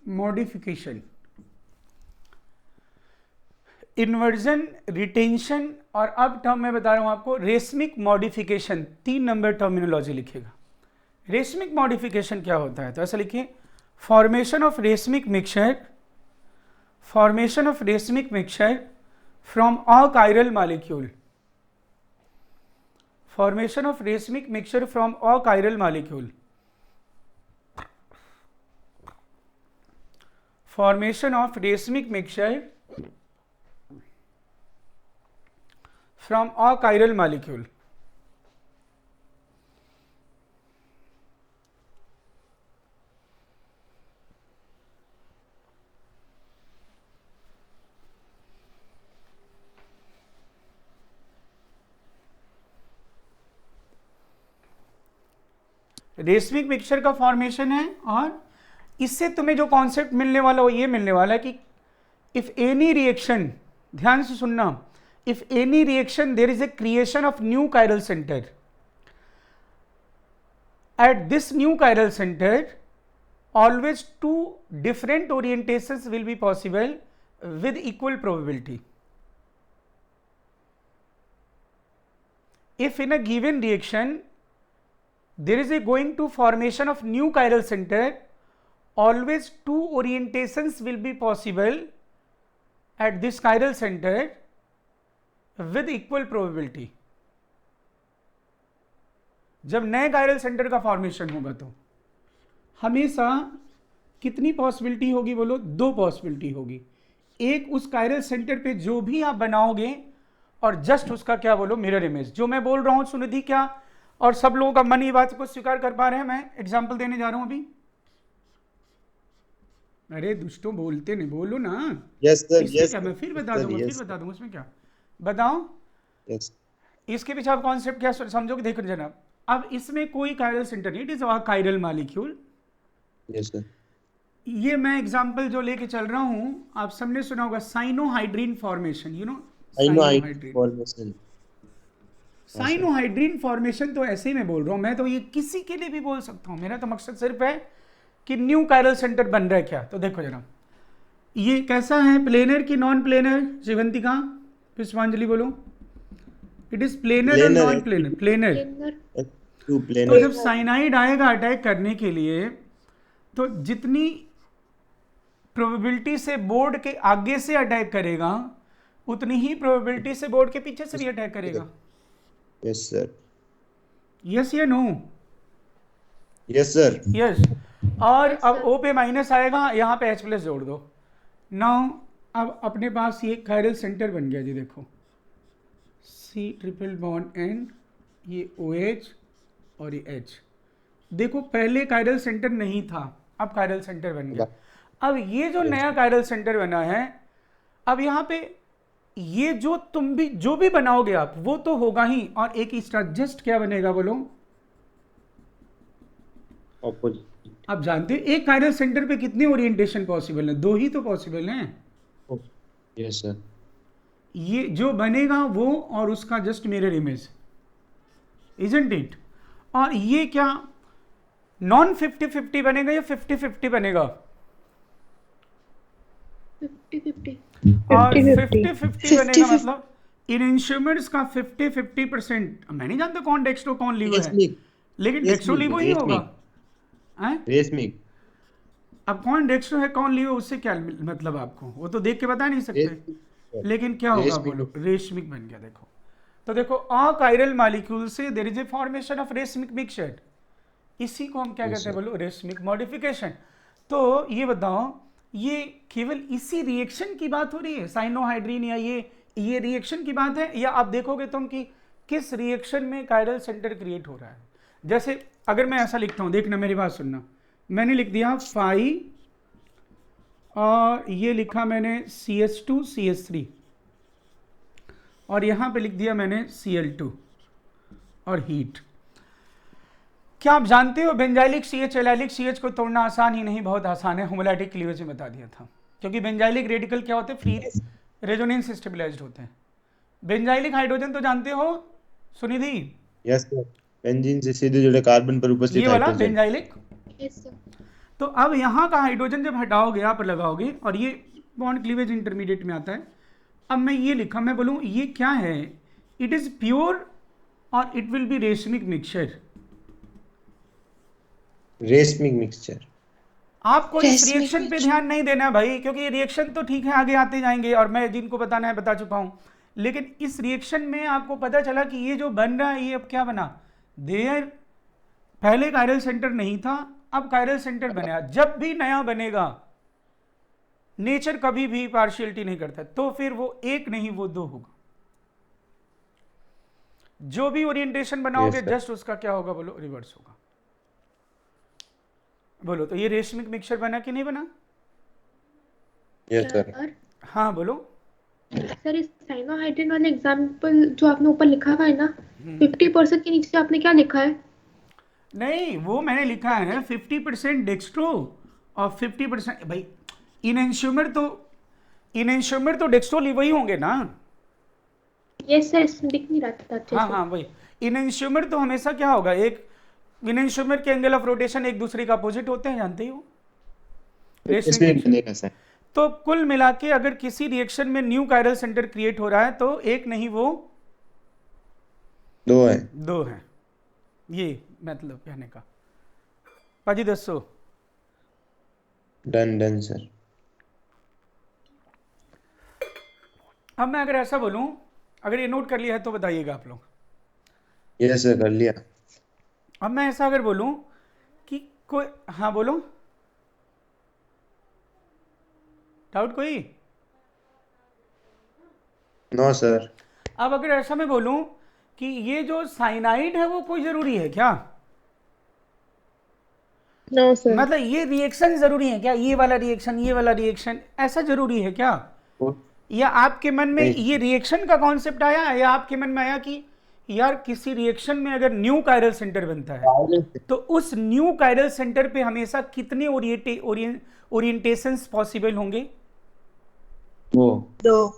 modification. Inversion, retention, और अब टर्म मैं बता रहा हूं आपको रेशमिक मॉडिफिकेशन। 3 नंबर टर्मिनोलॉजी लिखेगा। रेशमिक मॉडिफिकेशन क्या होता है? तो ऐसा लिखिए, formation of racemic mixture, formation of racemic mixture from a chiral molecule, formation of racemic mixture from a chiral molecule, formation of racemic mixture from a chiral molecule। Racemic mixture का formation है, और इससे तुम्हें जो concept मिलने वाला वो ये मिलने वाला है कि इफ एनी रिएक्शन, ध्यान से सुनना, if any reaction there is a creation of new chiral centre, at this new chiral centre always 2 different orientations will be possible with equal probability। if in a given reaction there is a going to formation of new chiral center, always two orientations will be possible at this chiral center with equal probability. जब नए chiral center का formation होगा तो हमेशा कितनी possibility होगी बोलो? दो पॉसिबिलिटी होगी. एक उस chiral center पे जो भी आप बनाओगे और जस्ट उसका क्या बोलो मिरर इमेज. जो मैं बोल रहा हूं सुनिधि क्या और सब लोगों का मन ये बात को स्वीकार कर पा रहे हैं? मैं एग्जाम्पल देने जा रहा हूं अभी. अरे दुष्टों बोलते नहीं, बोलो ना. यस सर, इसमें यस क्या, मैं फिर बता सर, दूंगा, yes, फिर बता दूंगा इसमें क्या. बताओ यस इसके पीछे आप कॉन्सेप्ट क्या समझोगे? देखो जनाब, अब इसमें कोई कायरल सेंटर नहीं, it is a chiral molecule. Yes sir. ये मैं एग्जांपल जो लेके चल रहा हूं, आप सबने सुना होगा cyanohydrin formation. You know I know I cyanohydrin. Formation. Cyanohydrin formation तो ऐसे ही मैं बोल रहा हूं, मैं तो ये किसी के लिए भी बोल सकता हूं. मेरा तो मकसद सिर्फ है कि न्यू कायरल सेंटर बन रहा है क्या. तो देखो जनाब, ये कैसा है, प्लेनर की नॉन प्लेनर? शिवंतिका, पुष्पांजलि बोलो. इट इज प्लेनर और Planar नॉन है. प्लेनर? प्लेनर. टू तो प्लेनर. जब साइनाइड आएगा अटैक करने के लिए, तो जितनी प्रोबेबिलिटी से बोर्ड के आगे से अटैक करेगा उतनी ही प्रोबेबिलिटी से बोर्ड के पीछे से भी अटैक करेगा. Yes sir. यस या नो? Yes sir. यस. और अब O पे माइनस आएगा, यहाँ पे H प्लस जोड़ दो. नाउ अब अपने पास ये कायरल सेंटर बन गया जी. देखो C ट्रिपल बॉन्ड N, ये OH और ये H. देखो पहले कायरल सेंटर नहीं था, अब कायरल सेंटर बन गया. अब ये जो नया कायरल सेंटर बना है, अब यहाँ पे ये जो भी बनाओगे आप वो तो होगा ही, और एक एक्स्ट्रा जस्ट क्या बनेगा बोलो? ऑपोजिट. आप जानते हो एक कायरल सेंटर पे कितने ओरिएंटेशन पॉसिबल है? दो ही तो पॉसिबल हैं. Yes sir. ये जो बनेगा वो और उसका just mirror image, isn't it? और ये क्या नॉन 50-50 बनेगा या 50-50 बनेगा? 50-50. और 50-50 50-50 बनेगा मतलब इनइंस्ट्रूमेंट्स का 50-50%. मैं नहीं जानता कौन डेक्स्ट्रो कौन लीवो है, रेसमिक. लेकिन रेसमिक, डेक्स्ट्रो लीवो ही होगा. हैं? रेसमिक. अब कौन डेक्स्ट्रो है कौन लीवो, उससे क्या मतलब आपको? वो तो देख के बता नहीं सकते. लेकिन क्या होगा रेशमिक. बोलो? रेशमिक बन गया. देखो तो देखो अकायरल मॉलिक्यूल से there is a formation of racemic mixture. इसी को हम क्या कहते हैं बोलो? Racemic modification. तो ये बताओ, ये केवल इसी रिएक्शन की बात हो रही है, साइनोहाइड्रीन या ये रिएक्शन की बात है, या आप देखोगे तुम कि किस रिएक्शन में कायरल सेंटर क्रिएट हो रहा है? जैसे अगर मैं ऐसा लिखता हूं, देखना मेरी बात सुनना, मैंने लिख दिया फाई और ये लिखा मैंने CH2 CH3 और यहां पे लिख दिया मैंने Cl2 और हीट. क्या आप जानते हो बेंजाइलिक CH एलाइलिक CH को तोड़ना आसान ही नहीं, बहुत आसान है. होमोलैटिक क्लीवेज में बता दिया था, क्योंकि बेंजाइलिक रेडिकल क्या होते हैं? फ्री रेजोनेंस स्टेबलाइज्ड होते हैं. बेंजाइलिक हाइड्रोजन तो जानते हो सुनिधि? Yes sir. बेंजीन से सीधे जुड़े कार्बन पर उपस्थित ये वाला हाइड्रोजन. बेंजाइलिक. Yes, sir. तो अब यहाँ का हाइड्रोजन जब हटाओगे आप लगाओगे, और ये बॉन्ड क्लीवेज इंटरमीडिएट में आता है. अब मैं ये लिखा, मैं बोलूँ ये क्या है? इट इज प्योर और it will be racemic mixture. Racemic mixture. आपको इस रेशमिक रिएक्शन पे मिक्सचर. ध्यान नहीं देना है भाई, क्योंकि ये रिएक्शन तो ठीक है आगे आते जाएंगे और मैं जिनको बताना है बता चुका हूं. लेकिन इस रिएक्शन में आपको पता चला कि ये जो बन रहा है ये अब क्या बना? देयर पहले कायरल सेंटर नहीं था, अब कायरल सेंटर बना. जब भी नया बनेगा नेचर कभी भी पार्शियलिटी नहीं करता, तो फिर वो एक नहीं वो दो होगा. जो भी ओरिएंटेशन बनाओगे Yes, sir. जस्ट उसका क्या होगा बोलो? रिवर्स होगा. बोलो तो ये रेशमिक मिक्सचर बना कि नहीं बना? Yes sir. सर हाँ बोलो. सर इस साइनोहाइड्रीन वाले एग्जांपल जो आपने ऊपर लिखा हुआ है ना, 50% के नीचे आपने क्या लिखा है? नहीं, वो मैंने लिखा है 50% डेक्स्ट्रो और 50% भाई इनएंश्यूमर तो डेक्स्ट्रो ली वही होंगे ना. यस सर, इसमें दिख नहीं रहा था अच्छे हाँ से. हाँ वही. इनएंश्यूमर तो हमेशा क्या होगा? एक इनएंश्यूमर के एंगल ऑफ रोटेशन एक दूसरे का अपोजिट होते हैं, जानते ही हो. इसमें बनेगा सर. तो कुल मिला के अगर किसी रिएक्शन में न्यू कायरल सेंटर क्रिएट हो रहा है तो एक नहीं वो दो है. दो है. ये मतलब कहने का। पाजी दसो। Done done sir. अब मैं अगर ऐसा बोलूं, अगर ये नोट कर लिया है तो बताइएगा आप लोग। यस सर, कर लिया। अब मैं ऐसा अगर बोलूं कि कोई, हाँ बोलो, डाउट कोई? No sir. अब अगर ऐसा मैं बोलूं कि ये जो साइनाइड है वो कोई जरूरी है क्या? No sir. मतलब ये रिएक्शन जरूरी है क्या? ये वाला रिएक्शन, ये वाला रिएक्शन, ऐसा जरूरी है क्या? या आपके मन में नहीं। ये रिएक्शन का कॉन्सेप्ट आया, या आपके मन में आया कि यार किसी रिएक्शन में अगर न्यू कायरल सेंटर बनता है तो उस न्यू कायरल सेंटर पे हमेशा कितने ओरिएंटेशंस पॉसिबल होंगे? वो 2।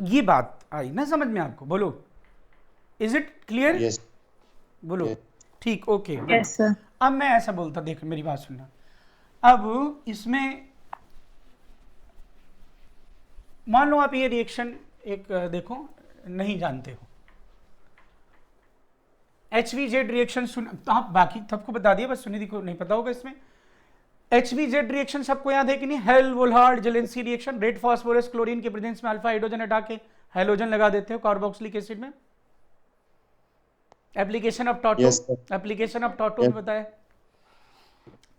ये बात आई ना समझ में आपको? बोलो, इज इट क्लियर? यस। बोलो। Yes. ठीक, ओके। Yes sir. अब मैं ऐसा बोलता, देख मेरी बात सुनना। अब इसमें मान लो आप ये रिएक्शन एक देखो नहीं जानते हो, HVZ रिएक्शन सुन, तो आप बाकी सबको बता दिया, बस सुनिधि को नहीं पता होगा इसमें। HVZ रिएक्शन सबको याद है कि नहीं? Hell Volhard Zelinsky reaction, red phosphorus chlorine के प्रेजेंस में अल्फा हाइड्रोजन हटा के हैलोजन लगा देते हो कार्बोक्सिलिक एसिड में। Application of tauto, Yes, sir. Application of tauto Yes. में बताया।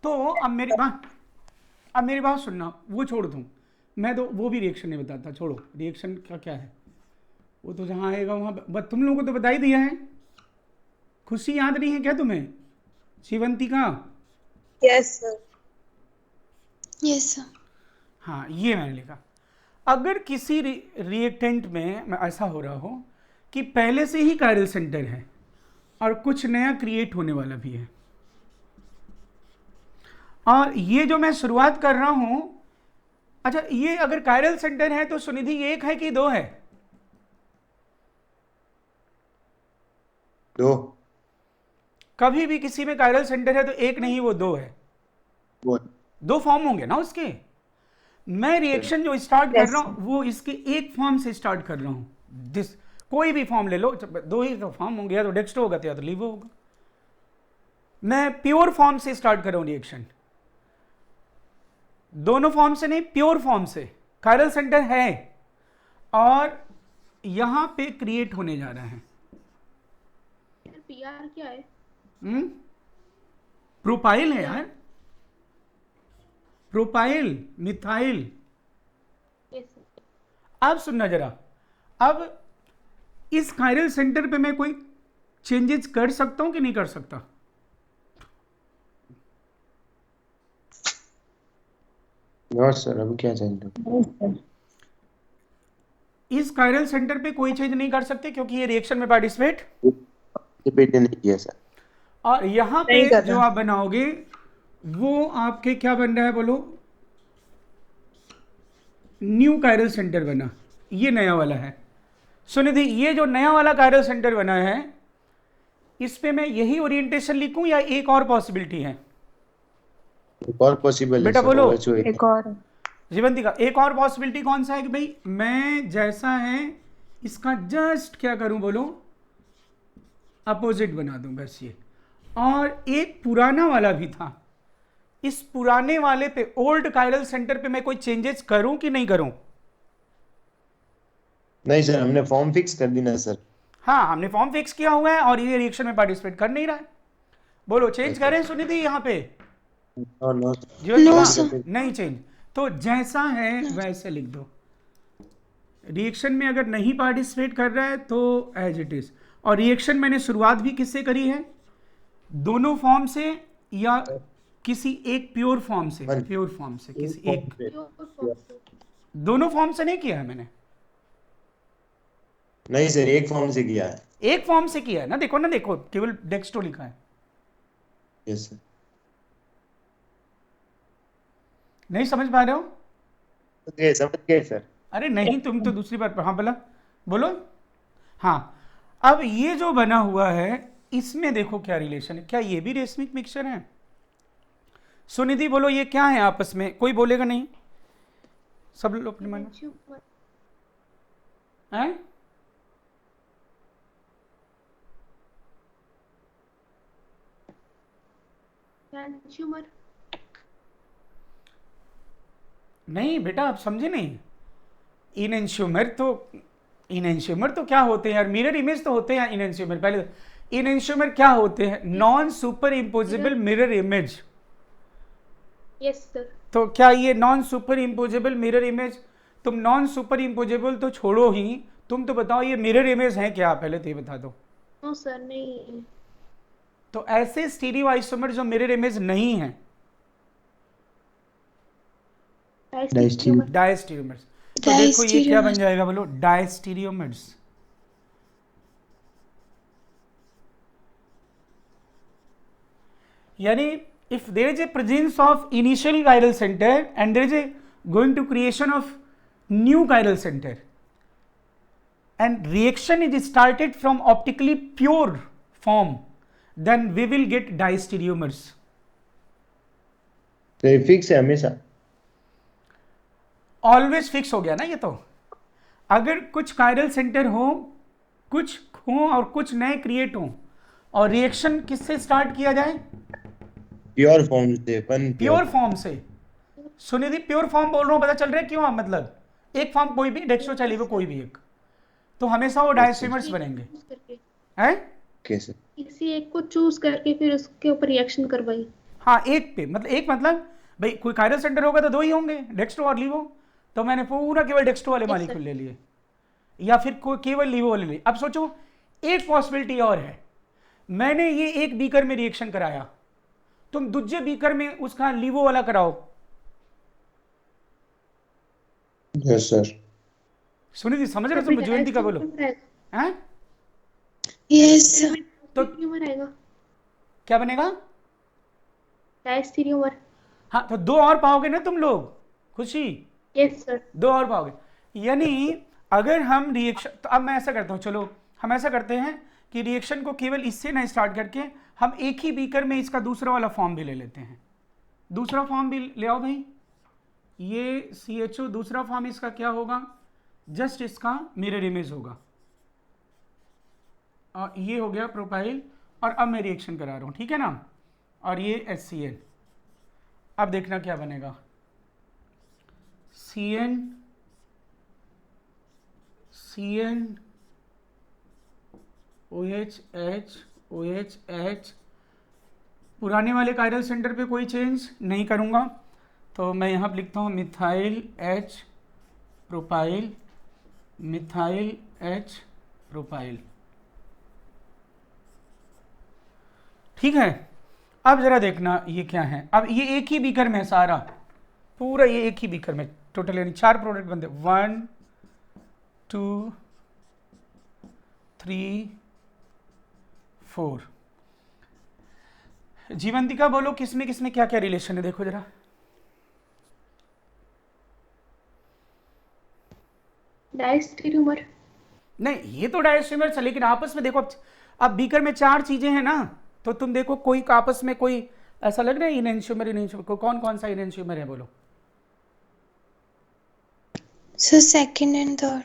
तो अब मेरी बात सुनना, वो छोड़ दूं मैं, तो वो भी रिएक्शन नहीं बताता, छोड़ो रिएक्शन का क्या है, वो तो जहां आएगा वहां, बस तुम लोगों को तो बता ही दिया है। खुशी याद नहीं है क्या तुम्हें? शिवंती का? Yes sir. Yes sir. हाँ, ये मैंने लिखा। अगर किसी रिएक्टेंट में ऐसा हो रहा हो कि पहले से ही कायरल सेंटर है और कुछ नया क्रिएट होने वाला भी है, और ये जो मैं शुरुआत कर रहा हूं, अच्छा ये अगर कायरल सेंटर है तो सुनिधि ये 1 है कि 2 है? 2। कभी भी किसी में कायरल सेंटर है तो 1 नहीं, वो 2 है। 2 फॉर्म होंगे ना उसके। मैं रिएक्शन जो स्टार्ट कर रहा हूं वो इसके एक फॉर्म से स्टार्ट कर रहा हूं। दिस कोई भी फॉर्म ले लो, 2 ही तो फॉर्म होंगे, या तो डेक्स्ट्रो होगा या तो लीवो होगा। मैं प्योर फॉर्म से स्टार्ट कर रहा हूं रिएक्शन, दोनों फॉर्म से नहीं, प्योर फॉर्म से। कायरल सेंटर है और यहां पे क्रिएट होने जा रहा है। पीआर क्या है? प्रोपाइल है यार, प्रोपाइल मिथाइल। Yes sir. अब सुनना जरा, अब इस कायरल सेंटर पे मैं कोई चेंजेस कर सकता हूं कि नहीं कर सकता? नो सर, अभी क्या चाहिए? इस कायरल सेंटर पे कोई चेंज नहीं कर सकते क्योंकि ये रिएक्शन में पार्टिसिपेट रिपीट नहीं किया सर। और यहां नहीं पे कर जो रहा। आप बनाओगे वो आपके क्या बन रहा है बोलो? न्यू कायरल सेंटर बना, ये नया वाला है। सुनिधि ये जो नया वाला कायरल सेंटर बना है इस पे मैं यही ओरिएंटेशन लिखूं या एक और पॉसिबिलिटी है? एक और पॉसिबल है बेटा सर, बोलो। OH एक और। जीवंती का एक और पॉसिबिलिटी कौन सा है कि भाई मैं जैसा है इसका जस्ट क्या करूं बोलो? अपोजिट बना दूं बस ये। और एक पुराना वाला भी था, इस पुराने वाले पे ओल्ड कायरल सेंटर पे मैं कोई चेंजेस करूं कि नहीं करूं? नहीं सर, हमने फॉर्म फिक्स कर दी ना सर। हाँ, हमने फॉर्म फिक्स किया हुआ है और ये रिएक्शन में पार्टिसिपेट कर नहीं रहा है। बोलो चेंज करें सुनिधि यहाँ पे? नो नो जीवंती No, का? sir. नहीं चेंज, तो जैसा है वैसे लिख दो। रिएक्शन में अगर नहीं पार्टिसिपेट कर रहा है तो एज इट इज। और रिएक्शन मैंने शुरुआत भी किससे करी है? दोनों फॉर्म से या किसी एक प्योर फॉर्म से? प्योर फॉर्म से, किसी एक, दोनों फॉर्म से नहीं किया है मैंने। नहीं सर, एक फॉर्म से किया है। एक फॉर्म से किया है ना, देखो ना, देखो केवल डेक्स्ट्रो लिखा है। Yes sir. नहीं समझ पा रहे हो? समझ गए सर। अरे नहीं, तुम तो दूसरी बार, हाँ बोला, बोलो। हाँ, अब ये जो बना हुआ है इसमें देखो क्या रिलेशन है, क्या ये भी रेशमिक मिक्सचर है? सुनिधि बोलो ये क्या है आपस में? कोई बोलेगा नहीं, सब लोग अपने मन हैं? एनांशियोमर। नहीं बेटा, आप समझे नहीं। इनएंशियोमर तो क्या होते हैं यार? मिरर इमेज तो होते हैं इनएंशियोमर। पहले इनएंशियोमर क्या होते हैं? Non super imposable mirror image. Yes sir. तो क्या ये non super imposable mirror image, तुम नॉन सुपर इम्पोजेबल तो छोड़ो ही, तुम तो बताओ ये मिरर इमेज है क्या? पहले तो ये बता दो। नो सर, नहीं। तो ऐसे स्टीरियो आइसोमर जो मिरर इमेज नहीं है, डायस्टीरियोमर। डायस्टीरियोमर्स। तो देखो ये क्या बन जाएगा, बोलो? डायस्टीरियोमर्स। यानी if there is a presence of initial chiral center and there is a going to creation of new chiral center and reaction is started from optically pure form, then we will get diastereomers. तो ये fix है हमेशा? Always fix हो गया ना ये तो। अगर कुछ कायरल सेंटर हो, कुछ हो और कुछ नए क्रिएट हो, और रिएक्शन किससे स्टार्ट किया जाए? प्योर फॉर्म से, प्योर फॉर्म से। सुनिधि, प्योर फॉर्म बोल रहा हूँ, पता चल रहा है क्यों? मतलब एक फॉर्म कोई भी, डेक्स्ट्रो चाहे कोई भी एक, तो हमेशा वो डायस्ट्रीमर्स बनेंगे हैं। कैसे? किसी एक को चूज करके फिर उसके ऊपर रिएक्शन करवाई। हाँ, एक पे मतलब एक मतलब भाई कोई कायरल सेंटर होगा तो दो ही होंगे, डेक्स्ट्रो और लीवो। तो मैंने पूरा केवल डेक्स्ट्रो वाले मॉलिक्यूल ले लिए, या फिर कोई केवल लीवो वाले लिए। अब सोचो एक पॉसिबिलिटी और है, मैंने ये एक बीकर में रिएक्शन कराया, तुम दूसरे बीकर में उसका लीवो वाला कराओ। Yes sir. सुनिधि, समझ रहे हो तुम? जयंती का बोलो। हैं? Yes sir. तो डायस्टीरियोमर आएगा। क्या बनेगा? डायस्टीरियोमर। हाँ, तो दो और पाओगे ना तुम लोग, खुशी। Yes sir. दो और पाओगे। यानी अगर हम रिएक्शन, तो अब मैं ऐसा करता हूँ, चलो हम ऐसा करते हैं कि रिएक्शन को केवल इससे ना स्टार्ट करके हम एक ही बीकर में इसका दूसरा वाला फॉर्म भी ले लेते हैं। दूसरा फॉर्म भी ले आओ भाई। ये CHO दूसरा फॉर्म इसका क्या होगा? जस्ट इसका मिरर इमेज होगा। और ये हो गया प्रोपाइल, और अब मैं रिएक्शन करा रहा हूँ, ठीक है ना? और ये HCl। अब देखना क्या बनेगा। CN OH H OH H। पुराने वाले कायरल सेंटर पे कोई चेंज नहीं करूँगा, तो मैं यहाँ पर लिखता हूँ methyl H propyl, methyl H propyl. ठीक है। अब जरा देखना ये क्या है। अब ये एक ही बीकर में है सारा, पूरा ये एक ही बीकर में टोटल, यानी 4 प्रोडक्ट बनते, 1 2 3 4। जीवंतिका बोलो, किसमें किसमें क्या क्या रिलेशन है? देखो जरा। डायस्टीरियोमर। नहीं, ये तो डायस्ट्रीमर्स है, लेकिन आपस में देखो, अब बीकर में 4 चीजें हैं ना, तो तुम देखो कोई आपस में कोई ऐसा लग रहा है इनएंशियोमर को? कौन कौन सा इनएंशियोमर है बोलो? Sir second and third.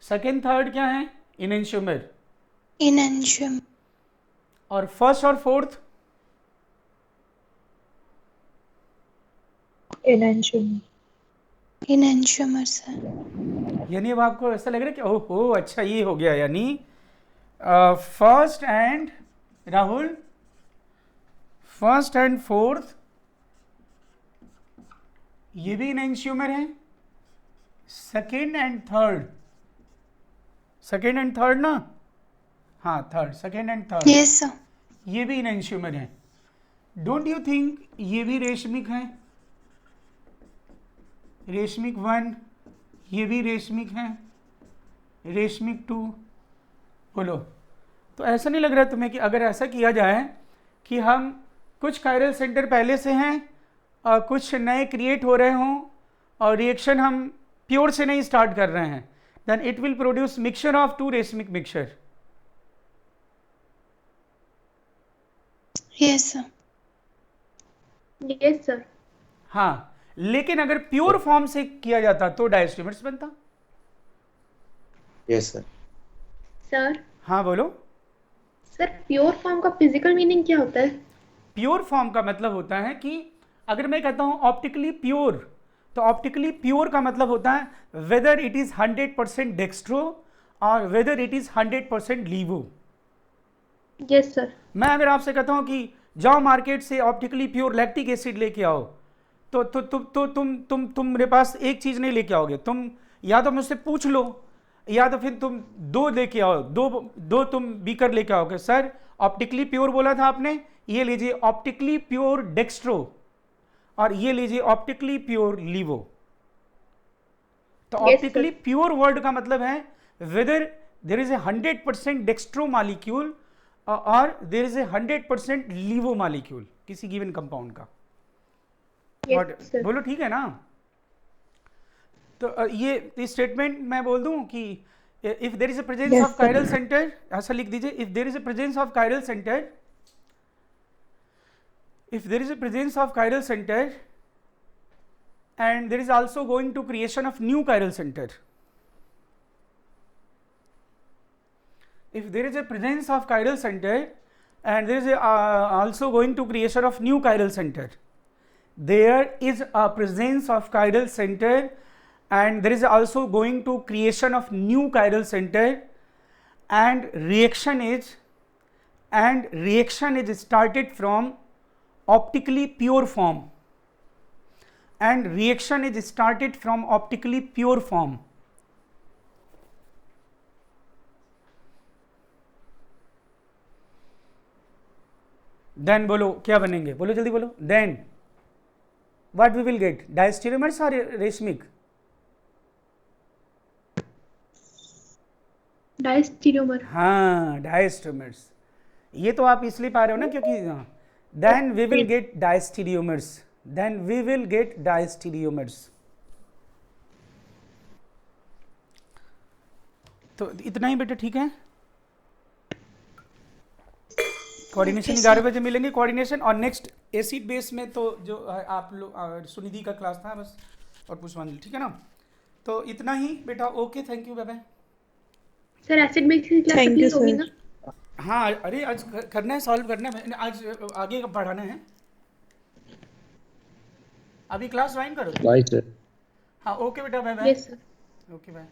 Second third क्या है? इनएंशियोमर। इनएंशियोमर। और फर्स्ट और फोर्थ? इनएंशियोमर सर। यानी अब आपको ऐसा लग रहा है कि ओहो अच्छा ये हो गया, यानी first and, Rahul, first and fourth ये भी इनएंशियोमर है। Second and third, second and third ना? हाँ, third, second and third, yes sir. ये भी इनएंशियोमर है। डोंट यू थिंक ये भी रेशमिक है? रेशमिक 1, ये भी रेशमिक है, रेशमिक 2। बोलो, तो ऐसा नहीं लग रहा तुम्हें कि अगर ऐसा किया जाए कि हम कुछ कायरल सेंटर पहले से हैं और कुछ नए क्रिएट हो रहे हों और रिएक्शन हम प्योर से नहीं स्टार्ट कर रहे हैं, then it will produce mixture of 2 racemic mixture. Yes sir. Yes sir. हाँ, लेकिन अगर प्योर फॉर्म से किया जाता तो डायस्ट्रीमर्स बनता। Yes sir. सर। हाँ बोलो। सर, प्योर फॉर्म का फिजिकल मीनिंग क्या होता है? प्योर फॉर्म का मतलब होता है कि अगर मैं कहता हूं ऑप्टिकली प्योर, तो ऑप्टिकली प्योर का मतलब होता है वेदर इट इज 100% डेक्स्ट्रो और whether it is 100% levo. Yes sir. मैं अगर आपसे कहता हूं कि जाओ मार्केट से ऑप्टिकली प्योर लैक्टिक एसिड लेके आओ, तो तुम मेरे पास एक चीज नहीं लेके आओगे, तुम या तो मुझसे पूछ लो या तो फिर तुम दो लेके आओ, दो तुम बीकर लेके आओगे। सर ऑप्टिकली प्योर बोला था आपने, ये लीजिए ऑप्टिकली प्योर डेक्स्ट्रो और ये लीजिए ऑप्टिकली प्योर लीवो। तो Yes, ऑप्टिकली प्योर वर्ड का मतलब है whether there is a 100% dextro molecule और देर इज ए 100% लीवो मालिक्यूल किसी गिवन कंपाउंड का। Yes sir. बोलो ठीक है ना। तो ये स्टेटमेंट मैं बोल दूं कि if there is a presence Yes, of chiral centre, ऐसा लिख दीजिए, if there is a presence of chiral centre, if there is a presence of chiral center and there is also going to creation of new chiral center, if there is a presence of chiral center and there is a, also going to creation of new chiral center, there is a presence of chiral center and there is also going to creation of new chiral center and reaction is started from optically pure form and reaction is started from optically pure form. Then बोलो क्या बनेंगे, बोलो जल्दी बोलो। Then what we will get, diastereomers or racemic? Diastereomer. हाँ diastereomers, ये तो आप इसलिए पा रहे हो ना क्योंकि then we will get diastereomers, then we will get diastereomers। तो इतना ही बेटा, ठीक है। कोऑर्डिनेशन 11 बजे मिलेंगे कोऑर्डिनेशन, और नेक्स्ट एसिड बेस में तो जो आप लोग सुनिधि का क्लास था बस, और पुष्पांजलि, ठीक है ना। तो इतना ही बेटा, okay thank you, bye bye. Sir acid base की क्लास Thank you, होगी sir. ना? हाँ अरे आज करना है, सॉल्व करना है, आज आगे का पढ़ाना है। अभी क्लास ज्वाइन करो। Bye sir. हाँ ओके बेटा, bye bye. Yes sir. Okay bye.